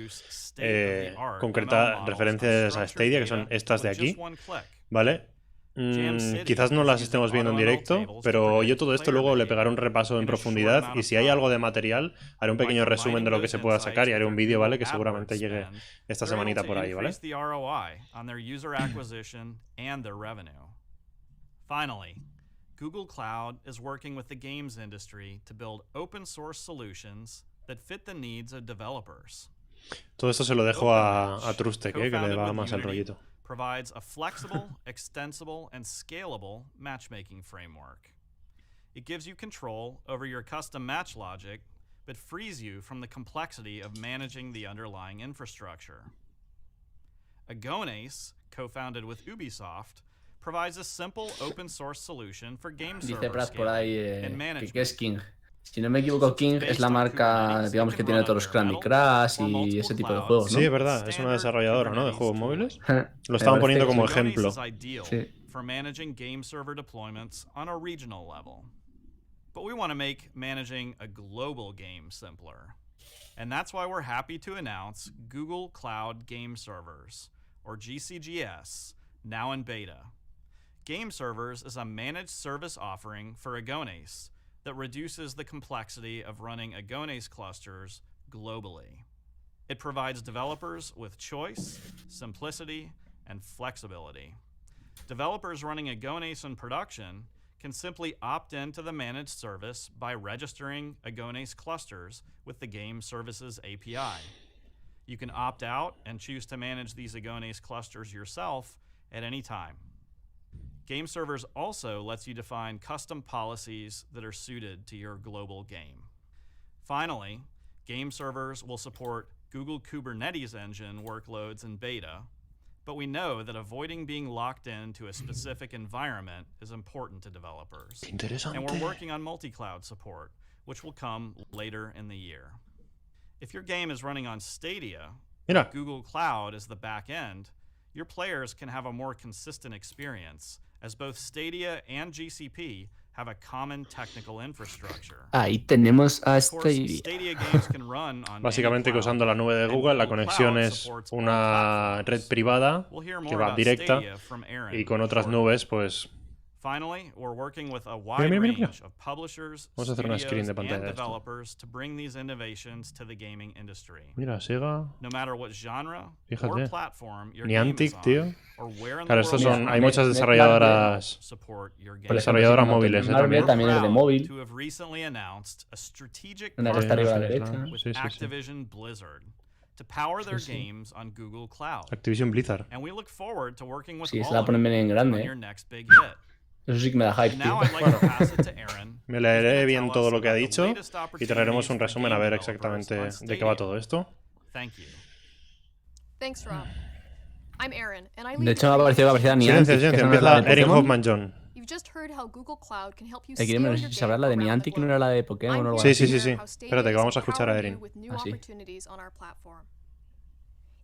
concretas referencias a Stadia, que son estas de aquí, ¿vale? Quizás no las estemos viendo en directo, pero yo todo esto luego le pegaré un repaso en profundidad y si hay algo de material, haré un pequeño resumen de lo que se pueda sacar y haré un vídeo, ¿vale? Que seguramente llegue esta semanita por ahí, ¿vale? Finally, Google Cloud is working with the games industry to build open source solutions that fit the needs of developers. Todo esto se lo dejo a Trustek, que le va más el rollito. Provides a flexible, extensible, and scalable matchmaking framework. It gives you control over your custom match logic but frees you from the complexity of managing the underlying infrastructure. Agones, co-founded with Ubisoft, provides a simple open-source solution for game Dice server Brad por ahí scaling and que management. es King. Si no me equivoco, King es la marca, digamos, que tiene todos los Candy Crush y ese tipo de juegos, ¿no? Sí, es verdad, es una desarrolladora, ¿no? De juegos móviles. Lo estaban poniendo como ejemplo. Sí. For managing game server deployments on a regional level. But we want to make managing a global game simpler. And that's why we're happy to announce Google Cloud Game Servers, or GCGS, now in beta. Game Servers is a managed service offering for Agones that reduces the complexity of running Agones clusters globally. It provides developers with choice, simplicity, and flexibility. Developers running Agones in production can simply opt into the managed service by registering Agones clusters with the Game Services API. You can opt out and choose to manage these Agones clusters yourself at any time. Game Servers also lets you define custom policies that are suited to your global game. Finally, Game Servers will support Google Kubernetes Engine workloads in beta, but we know that avoiding being locked into a specific environment is important to developers. And we're working on multi-cloud support, which will come later in the year. If your game is running on Stadia, with Google Cloud as the back end, your players can have a more consistent experience, as both Stadia and GCP have a common technical infrastructure. Ahí tenemos a Stadia. Básicamente que usando la nube de Google la conexión es una red privada que va directa y con otras nubes pues... Finally, we're working with a wide range of publishers, studios, and developers to bring these innovations to the gaming industry. Mira, Sega. No matter what genre Fíjate. or platform your Niantic, game is tío. on, or where in Claro, the estos world son, hay muchas desarrolladoras móviles también. También es de móvil. To have recently announced a strategic Una que está arriba a la derecha. with Activision Blizzard to power their games on Google Cloud. Activision Blizzard. And we look forward to working with Sí, se all la of ponen bien en you grande. on your next big hit. Eso sí que me da hype, tío. Now I'd like to pass it to Aaron. Me leeré bien todo lo que ha dicho y traeremos un resumen a ver exactamente de qué va todo esto. Thank you. Thanks, Rob. I'm Aaron, and I De hecho, me ha parecido que aparecía Silencio, Niantic. silencio, empieza Erin Hoffman-John. You've just heard how Google Cloud can help you Quieren scale no sé your si game sabrás la de around the Niantic, no globe. era la de Pokémon o algo Sí, así. sí, sí, sí. Espérate, que vamos a escuchar a Erin. Ah, sí.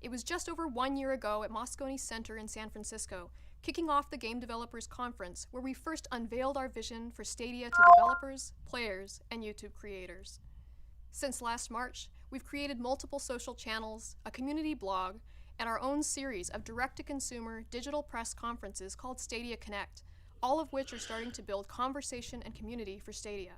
It was just over 1 year ago at Moscone Center in San Francisco, kicking off the Game Developers Conference, where we first unveiled our vision for Stadia to developers, players, and YouTube creators. Since last March, we've created multiple social channels, a community blog, and our own series of direct-to-consumer digital press conferences called Stadia Connect, all of which are starting to build conversation and community for Stadia.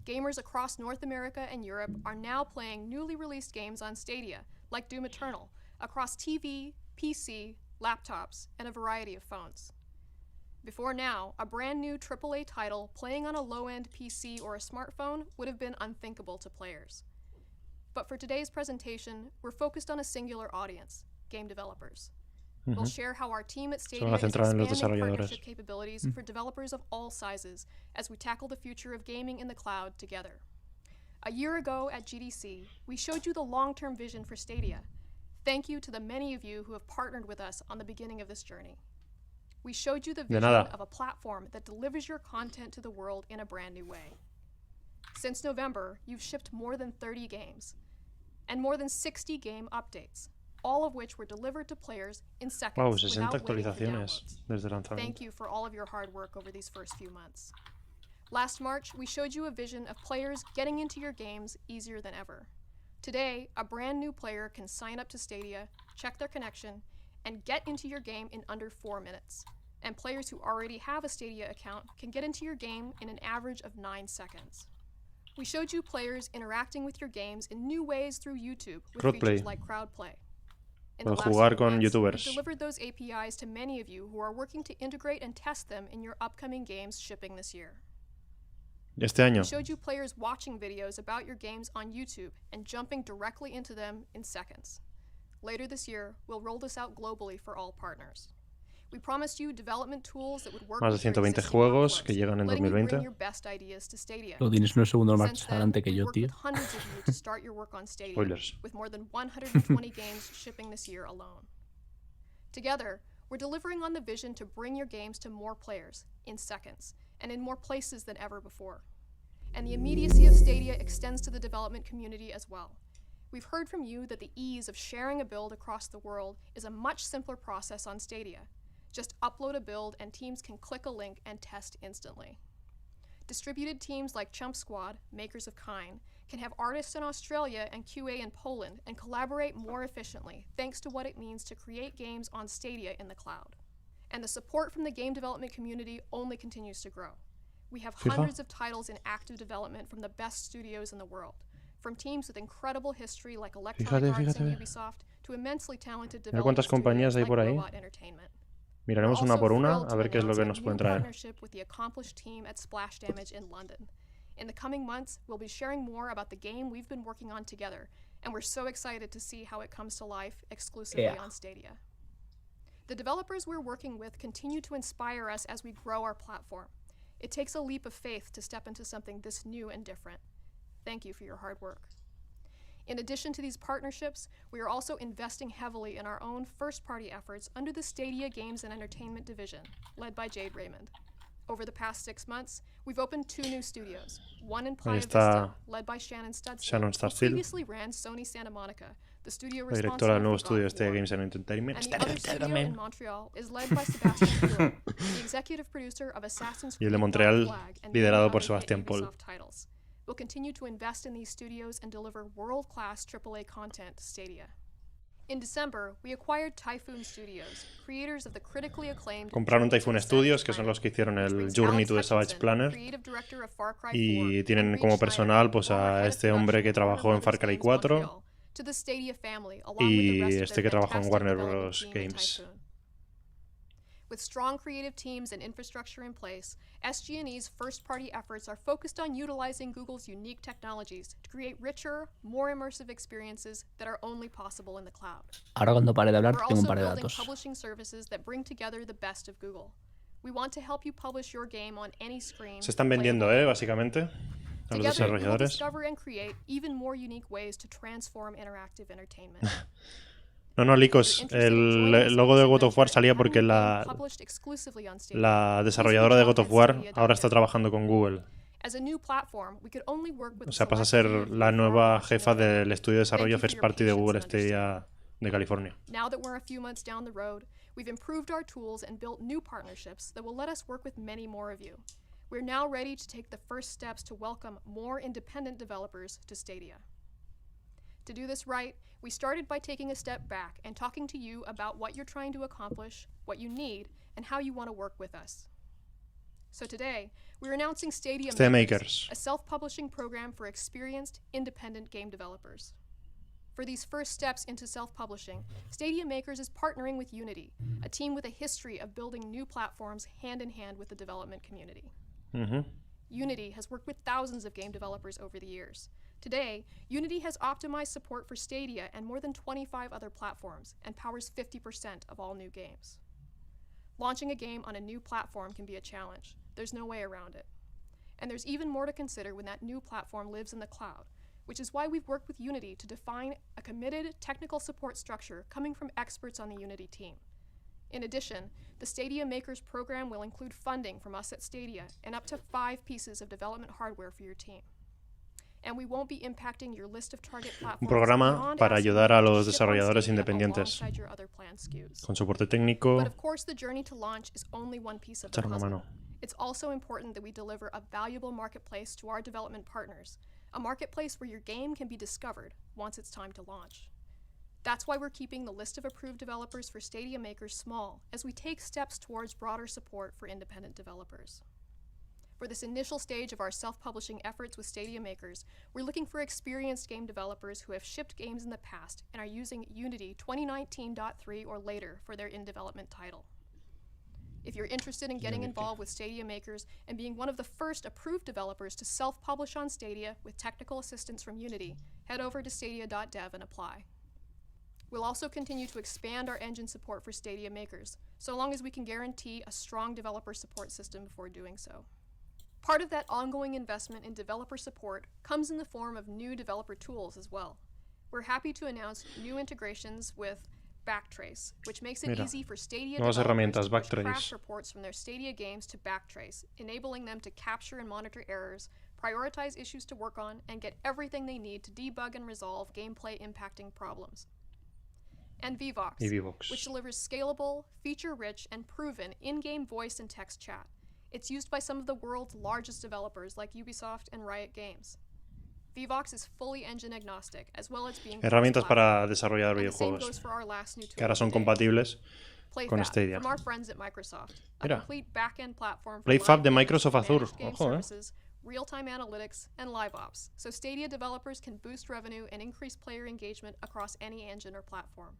Gamers across North America and Europe are now playing newly released games on Stadia, like Doom Eternal, across TV, PC, laptops, and a variety of phones. Before now, a brand new AAA title playing on a low-end PC or a smartphone would have been unthinkable to players. But for today's presentation, we're focused on a singular audience, game developers. We'll share how our team at Stadia is expanding partnership capabilities for developers of all sizes as we tackle the future of gaming in the cloud together. A year ago at GDC, we showed you the long-term vision for Stadia. Thank you to the many of you who have partnered with us on the beginning of this journey. We showed you the vision of a platform that delivers your content to the world in a brand new way. Since November, you've shipped more than 30 games and more than 60 game updates, all of which were delivered to players in seconds. Wow, 60 actualizaciones desde el lanzamiento. Thank you for all of your hard work over these first few months. Last March, we showed you a vision of players getting into your games easier than ever. Today, a brand new player can sign up to Stadia, check their connection, and get into your game in under 4 minutes. And players who already have a Stadia account can get into your game in an average of 9 seconds. We showed you players interacting with your games in new ways through YouTube with features like crowdplay. In the last few months, we've delivered those APIs to many of you who are working to integrate and test them in your upcoming games shipping this year. Este año. We showed you players watching videos about your games on YouTube and jumping directly into them in seconds. Later this year, we'll roll this out globally for all partners. We promised you development tools that would work Más de with your 120 existing juegos workflows, que llegan en letting you bring 2020. your best ideas to Stadia. Lo tienes unos segundos más Since then, adelante que we've yo, worked tío. with hundreds of you to start your work on Stadia, Spoilers. with more than 120 games shipping this year alone. Together, we're delivering on the vision to bring your games to more players in seconds and in more places than ever before. And the immediacy of Stadia extends to the development community as well. We've heard from you that the ease of sharing a build across the world is a much simpler process on Stadia. Just upload a build and teams can click a link and test instantly. Distributed teams like Chump Squad, makers of Kine, can have artists in Australia and QA in Poland and collaborate more efficiently thanks to what it means to create games on Stadia in the cloud. And the support from the game development community only continues to grow. We have hundreds of titles in active development from the best studios in the world, from teams with incredible history like Electronic Arts and Ubisoft to immensely talented development studios like Robot Entertainment. Miraremos una por una a ver qué es lo que nos pueden traer. Partnership with the accomplished team at Splash Damage in London. In the coming months, we'll be sharing more about the game we've been working on together, and we're so excited to see how it comes to life exclusively on Stadia. The developers we're working with continue to inspire us as we grow our platform. It takes a leap of faith to step into something this new and different. Thank you for your hard work. In addition to these partnerships, we are also investing heavily in our own first-party efforts under the Stadia Games and Entertainment Division, led by Jade Raymond. Over the past 6 months, we've opened 2 new studios, one in Playa Vista, led by Shannon Studstill, who previously ran Sony Santa Monica, the studio responsible for God of War. Stadia Games and Entertainment. And the other studio in Montreal is led by Sebastian Pure, the executive producer of Assassin's Creed Montreal, liderado por many Sebastian other Paul. Ubisoft titles. We'll continue to invest in these studios and deliver world-class AAA content to Stadia. In December, we acquired Typhoon Studios, creators of the critically acclaimed Compraron Typhoon Studios, que son los que hicieron el Journey to the Savage Planner, y tienen como personal pues a este hombre que trabajó en Far Cry 4 y este que trabajó en Warner Bros. Games. With strong creative teams and infrastructure in place, SG&E's first-party efforts are focused on utilizing Google's unique technologies to create richer, more immersive experiences that are only possible in the cloud. Ahora cuando pare de hablar We're tengo un also par de building datos. publishing services that bring together the best of Google. We want to help you publish your game on any screen. Se están vendiendo, básicamente, a los Together, we'll desarrolladores. discover and create even more unique ways to transform interactive entertainment. No, Licos, el logo de God of War salía porque la desarrolladora de God of War ahora está trabajando con Google. O sea, pasa a ser la nueva jefa del estudio de desarrollo First Party de Google Stadia de California. Now that we're a few months down the road, we've improved our tools and built new partnerships that will let us work with many more of you. We're now ready to take the first steps to welcome more independent developers to Stadia. To do this right, we started by taking a step back and talking to you about what you're trying to accomplish, what you need, and how you want to work with us. So today, we're announcing Stadia Makers, a self-publishing program for experienced, independent game developers. For these first steps into self-publishing, Stadia Makers is partnering with Unity, a team with a history of building new platforms hand-in-hand with the development community. Unity has worked with thousands of game developers over the years. Today, Unity has optimized support for Stadia and more than 25 other platforms and powers 50% of all new games. Launching a game on a new platform can be a challenge. There's no way around it. And there's even more to consider when that new platform lives in the cloud, which is why we've worked with Unity to define a committed technical support structure coming from experts on the Unity team. In addition, the Stadia Makers program will include funding from us at Stadia and up to 5 pieces of development hardware for your team. And we won't be impacting your list of target platforms. Un programa para ayudar a los desarrolladores independientes con soporte técnico. But of course, the journey to launch is only one piece of the puzzle. It's also important that we deliver a valuable marketplace to our development partners, a marketplace where your game can be discovered once it's time to launch. That's why we're keeping the list of approved developers for Stadia Makers small as we take steps towards broader support for independent developers. For this initial stage of our self-publishing efforts with Stadia Makers, we're looking for experienced game developers who have shipped games in the past and are using Unity 2019.3 or later for their in-development title. If you're interested in getting involved with Stadia Makers and being one of the first approved developers to self-publish on Stadia with technical assistance from Unity, head over to stadia.dev and apply. We'll also continue to expand our engine support for Stadia Makers, so long as we can guarantee a strong developer support system before doing so. Part of that ongoing investment in developer support comes in the form of new developer tools as well. We're happy to announce new integrations with Backtrace, which makes it easy for Stadia nuevas herramientas, developers to push Backtrace. crash reports from their Stadia games to Backtrace, enabling them to capture and monitor errors, prioritize issues to work on, and get everything they need to debug and resolve gameplay impacting problems. And Vivox, which delivers scalable, feature-rich, and proven in-game voice and text chat. It's used by some of the world's largest developers like Ubisoft and Riot Games. Vivox is fully engine agnostic, as well as being herramientas para desarrollar and the same videojuegos goes for our last new tool que ahora son today, compatibles PlayFab, con Stadia. from our friends at Microsoft, a Mira. complete back-end platform for PlayFab live de games, Microsoft Azure. managed game Ojo, services, real-time analytics, and live ops, so Stadia developers can boost revenue and increase player engagement across any engine or platform.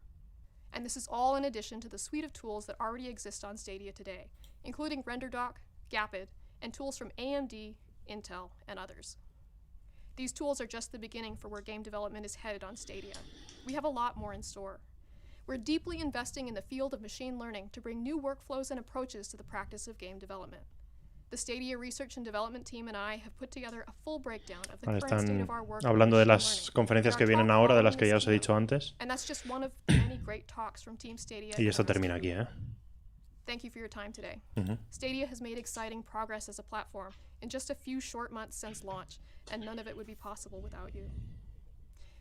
And this is all in addition to the suite of tools that already exist on Stadia today, including RenderDoc, Gapid, and tools from AMD, Intel, and others. These tools are just the beginning for where game development is headed on Stadia. We have a lot more in store. We're deeply investing in the field of machine learning to bring new workflows and approaches to the practice of game development. The Stadia Research and Development team and I have put together a full breakdown of the current state Están of our work hablando de with las machine learning conferencias in que our vienen talk ahora, de las following que ya this os he dicho keynote. antes. And that's just one of the many great talks from Team Stadia. Y and esto the rest termina of aquí, Google. ¿eh? Thank you for your time today. Ujú. Stadia has made exciting progress as a platform in just a few short months since launch, and none of it would be possible without you.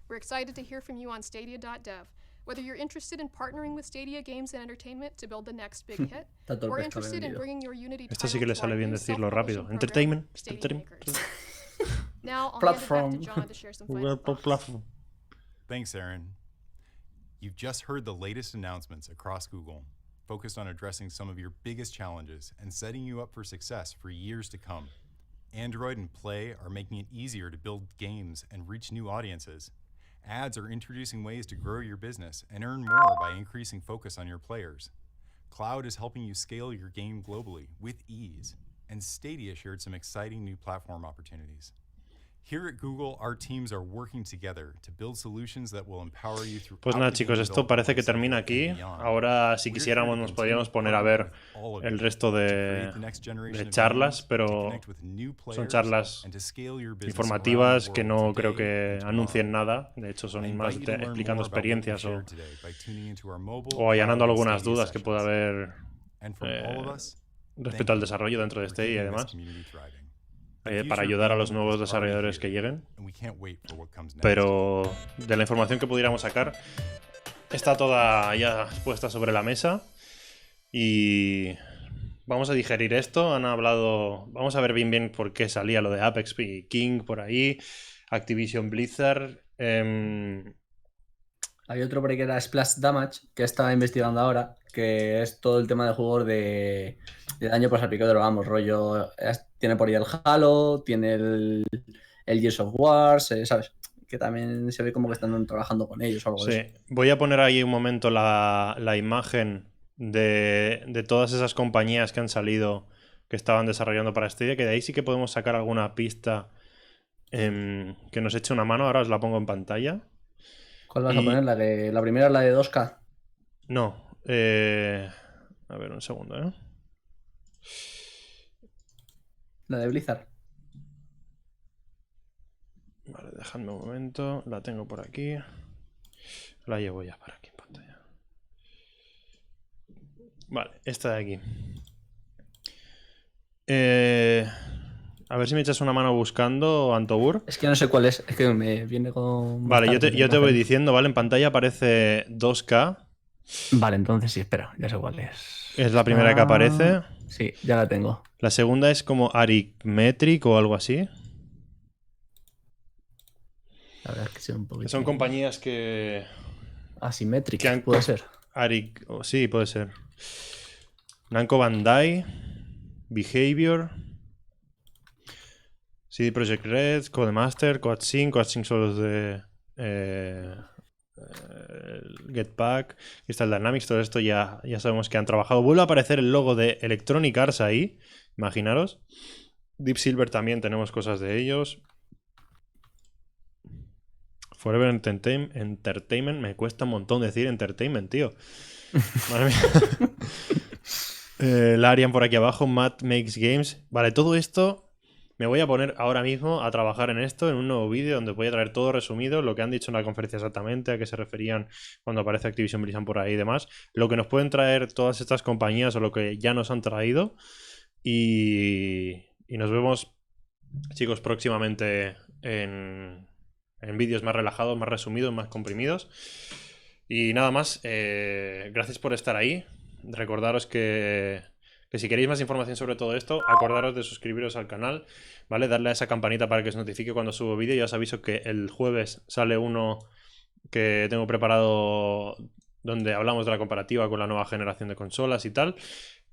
We're excited to hear from you on stadia.dev, whether you're interested in partnering with Stadia Games and Entertainment to build the next big hit, Está todo or el pescado interested in vendido. bringing your Unity Esto sí title que le to our sale bien new decirlo rápido. self-publishing Entertainment. program, Stadia Entertainment. Makers. Now I'll Platform. hand it back to John to share some final Web thoughts. platform. Thanks, Aaron. You've just heard the latest announcements across Google, focused on addressing some of your biggest challenges and setting you up for success for years to come. Android and Play are making it easier to build games and reach new audiences. Ads are introducing ways to grow your business and earn more by increasing focus on your players. Cloud is helping you scale your game globally with ease. And Stadia shared some exciting new platform opportunities. Here at Google, our teams are working together to build solutions that will empower you through. Pues nada, chicos, esto parece que termina aquí. Ahora, si quisiéramos, nos podríamos poner a ver el resto de charlas, pero son charlas informativas que no creo que anuncien nada. De hecho, son más explicando experiencias o allanando algunas dudas que pueda haber respecto al desarrollo dentro de Stadia y demás, para ayudar a los nuevos desarrolladores que lleguen. Pero de la información que pudiéramos sacar está toda ya puesta sobre la mesa y vamos a digerir esto. Han hablado, vamos a ver bien por qué salía lo de Apex y King por ahí, Activision Blizzard. Hay otro por ahí que era Splash Damage, que estaba investigando ahora, que es todo el tema de juegos de daño por salpicadero, vamos, rollo. Tiene por ahí el Halo, tiene el Gears of War, ¿sabes? Que también se ve como que están trabajando con ellos o algo de eso. Voy a poner ahí un momento la imagen de todas esas compañías que han salido, que estaban desarrollando para Stadia, que de ahí sí que podemos sacar alguna pista que nos eche una mano. Ahora os la pongo en pantalla. ¿Cuál vas a poner? La primera es la de 2K. No. A ver, un segundo, ¿eh? La de Blizzard. Vale, dejadme un momento. La tengo por aquí. La llevo ya para aquí en pantalla. Vale, esta de aquí. A ver si me echas una mano buscando, Antobur. Es que no sé cuál es que me viene con... Vale, yo te voy diciendo, ¿vale? En pantalla aparece 2K. Vale, entonces sí, espera, ya sé cuál es. Es la primera que aparece. Sí, ya la tengo. La segunda es como Arithmetic o algo así. La verdad es que sí, un poquito. Son compañías que... Asymmetric, puede ser. Sí, puede ser. Namco Bandai, Behavior, CD Projekt Red, Codemaster, Coatsink son los de Getpack. Aquí está el Dynamics, todo esto ya sabemos que han trabajado. Vuelve a aparecer el logo de Electronic Arts ahí, imaginaros. Deep Silver también tenemos cosas de ellos. Forever Entertainment, me cuesta un montón decir Entertainment, tío. Madre mía. Larian por aquí abajo, Matt Makes Games. Vale, todo esto me voy a poner ahora mismo a trabajar en esto, en un nuevo vídeo donde voy a traer todo resumido, lo que han dicho en la conferencia exactamente, a qué se referían cuando aparece Activision Blizzard por ahí y demás, lo que nos pueden traer todas estas compañías o lo que ya nos han traído. Y nos vemos, chicos, próximamente en vídeos más relajados, más resumidos, más comprimidos. Y nada más, gracias por estar ahí. Recordaros que si queréis más información sobre todo esto, acordaros de suscribiros al canal, ¿vale? Darle a esa campanita para que os notifique cuando subo vídeo. Ya os aviso que el jueves sale uno que tengo preparado donde hablamos de la comparativa con la nueva generación de consolas y tal.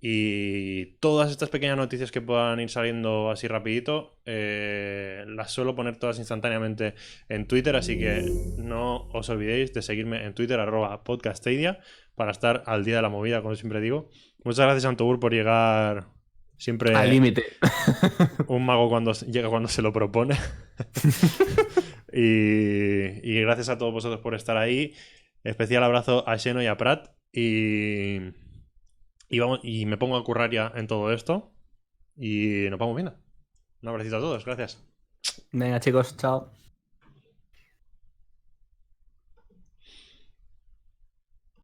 Y todas estas pequeñas noticias que puedan ir saliendo así rapidito, las suelo poner todas instantáneamente en Twitter, así que no os olvidéis de seguirme en Twitter, @podcastadia, para estar al día de la movida, como siempre digo. Muchas gracias, Antobur, por llegar siempre al límite. Un mago cuando llega cuando se lo propone. y gracias a todos vosotros por estar ahí. Especial abrazo a Xeno y a Prat. Y me pongo a currar ya en todo esto. Y nos vamos viendo. Un abracito a todos, gracias. Venga, chicos, chao.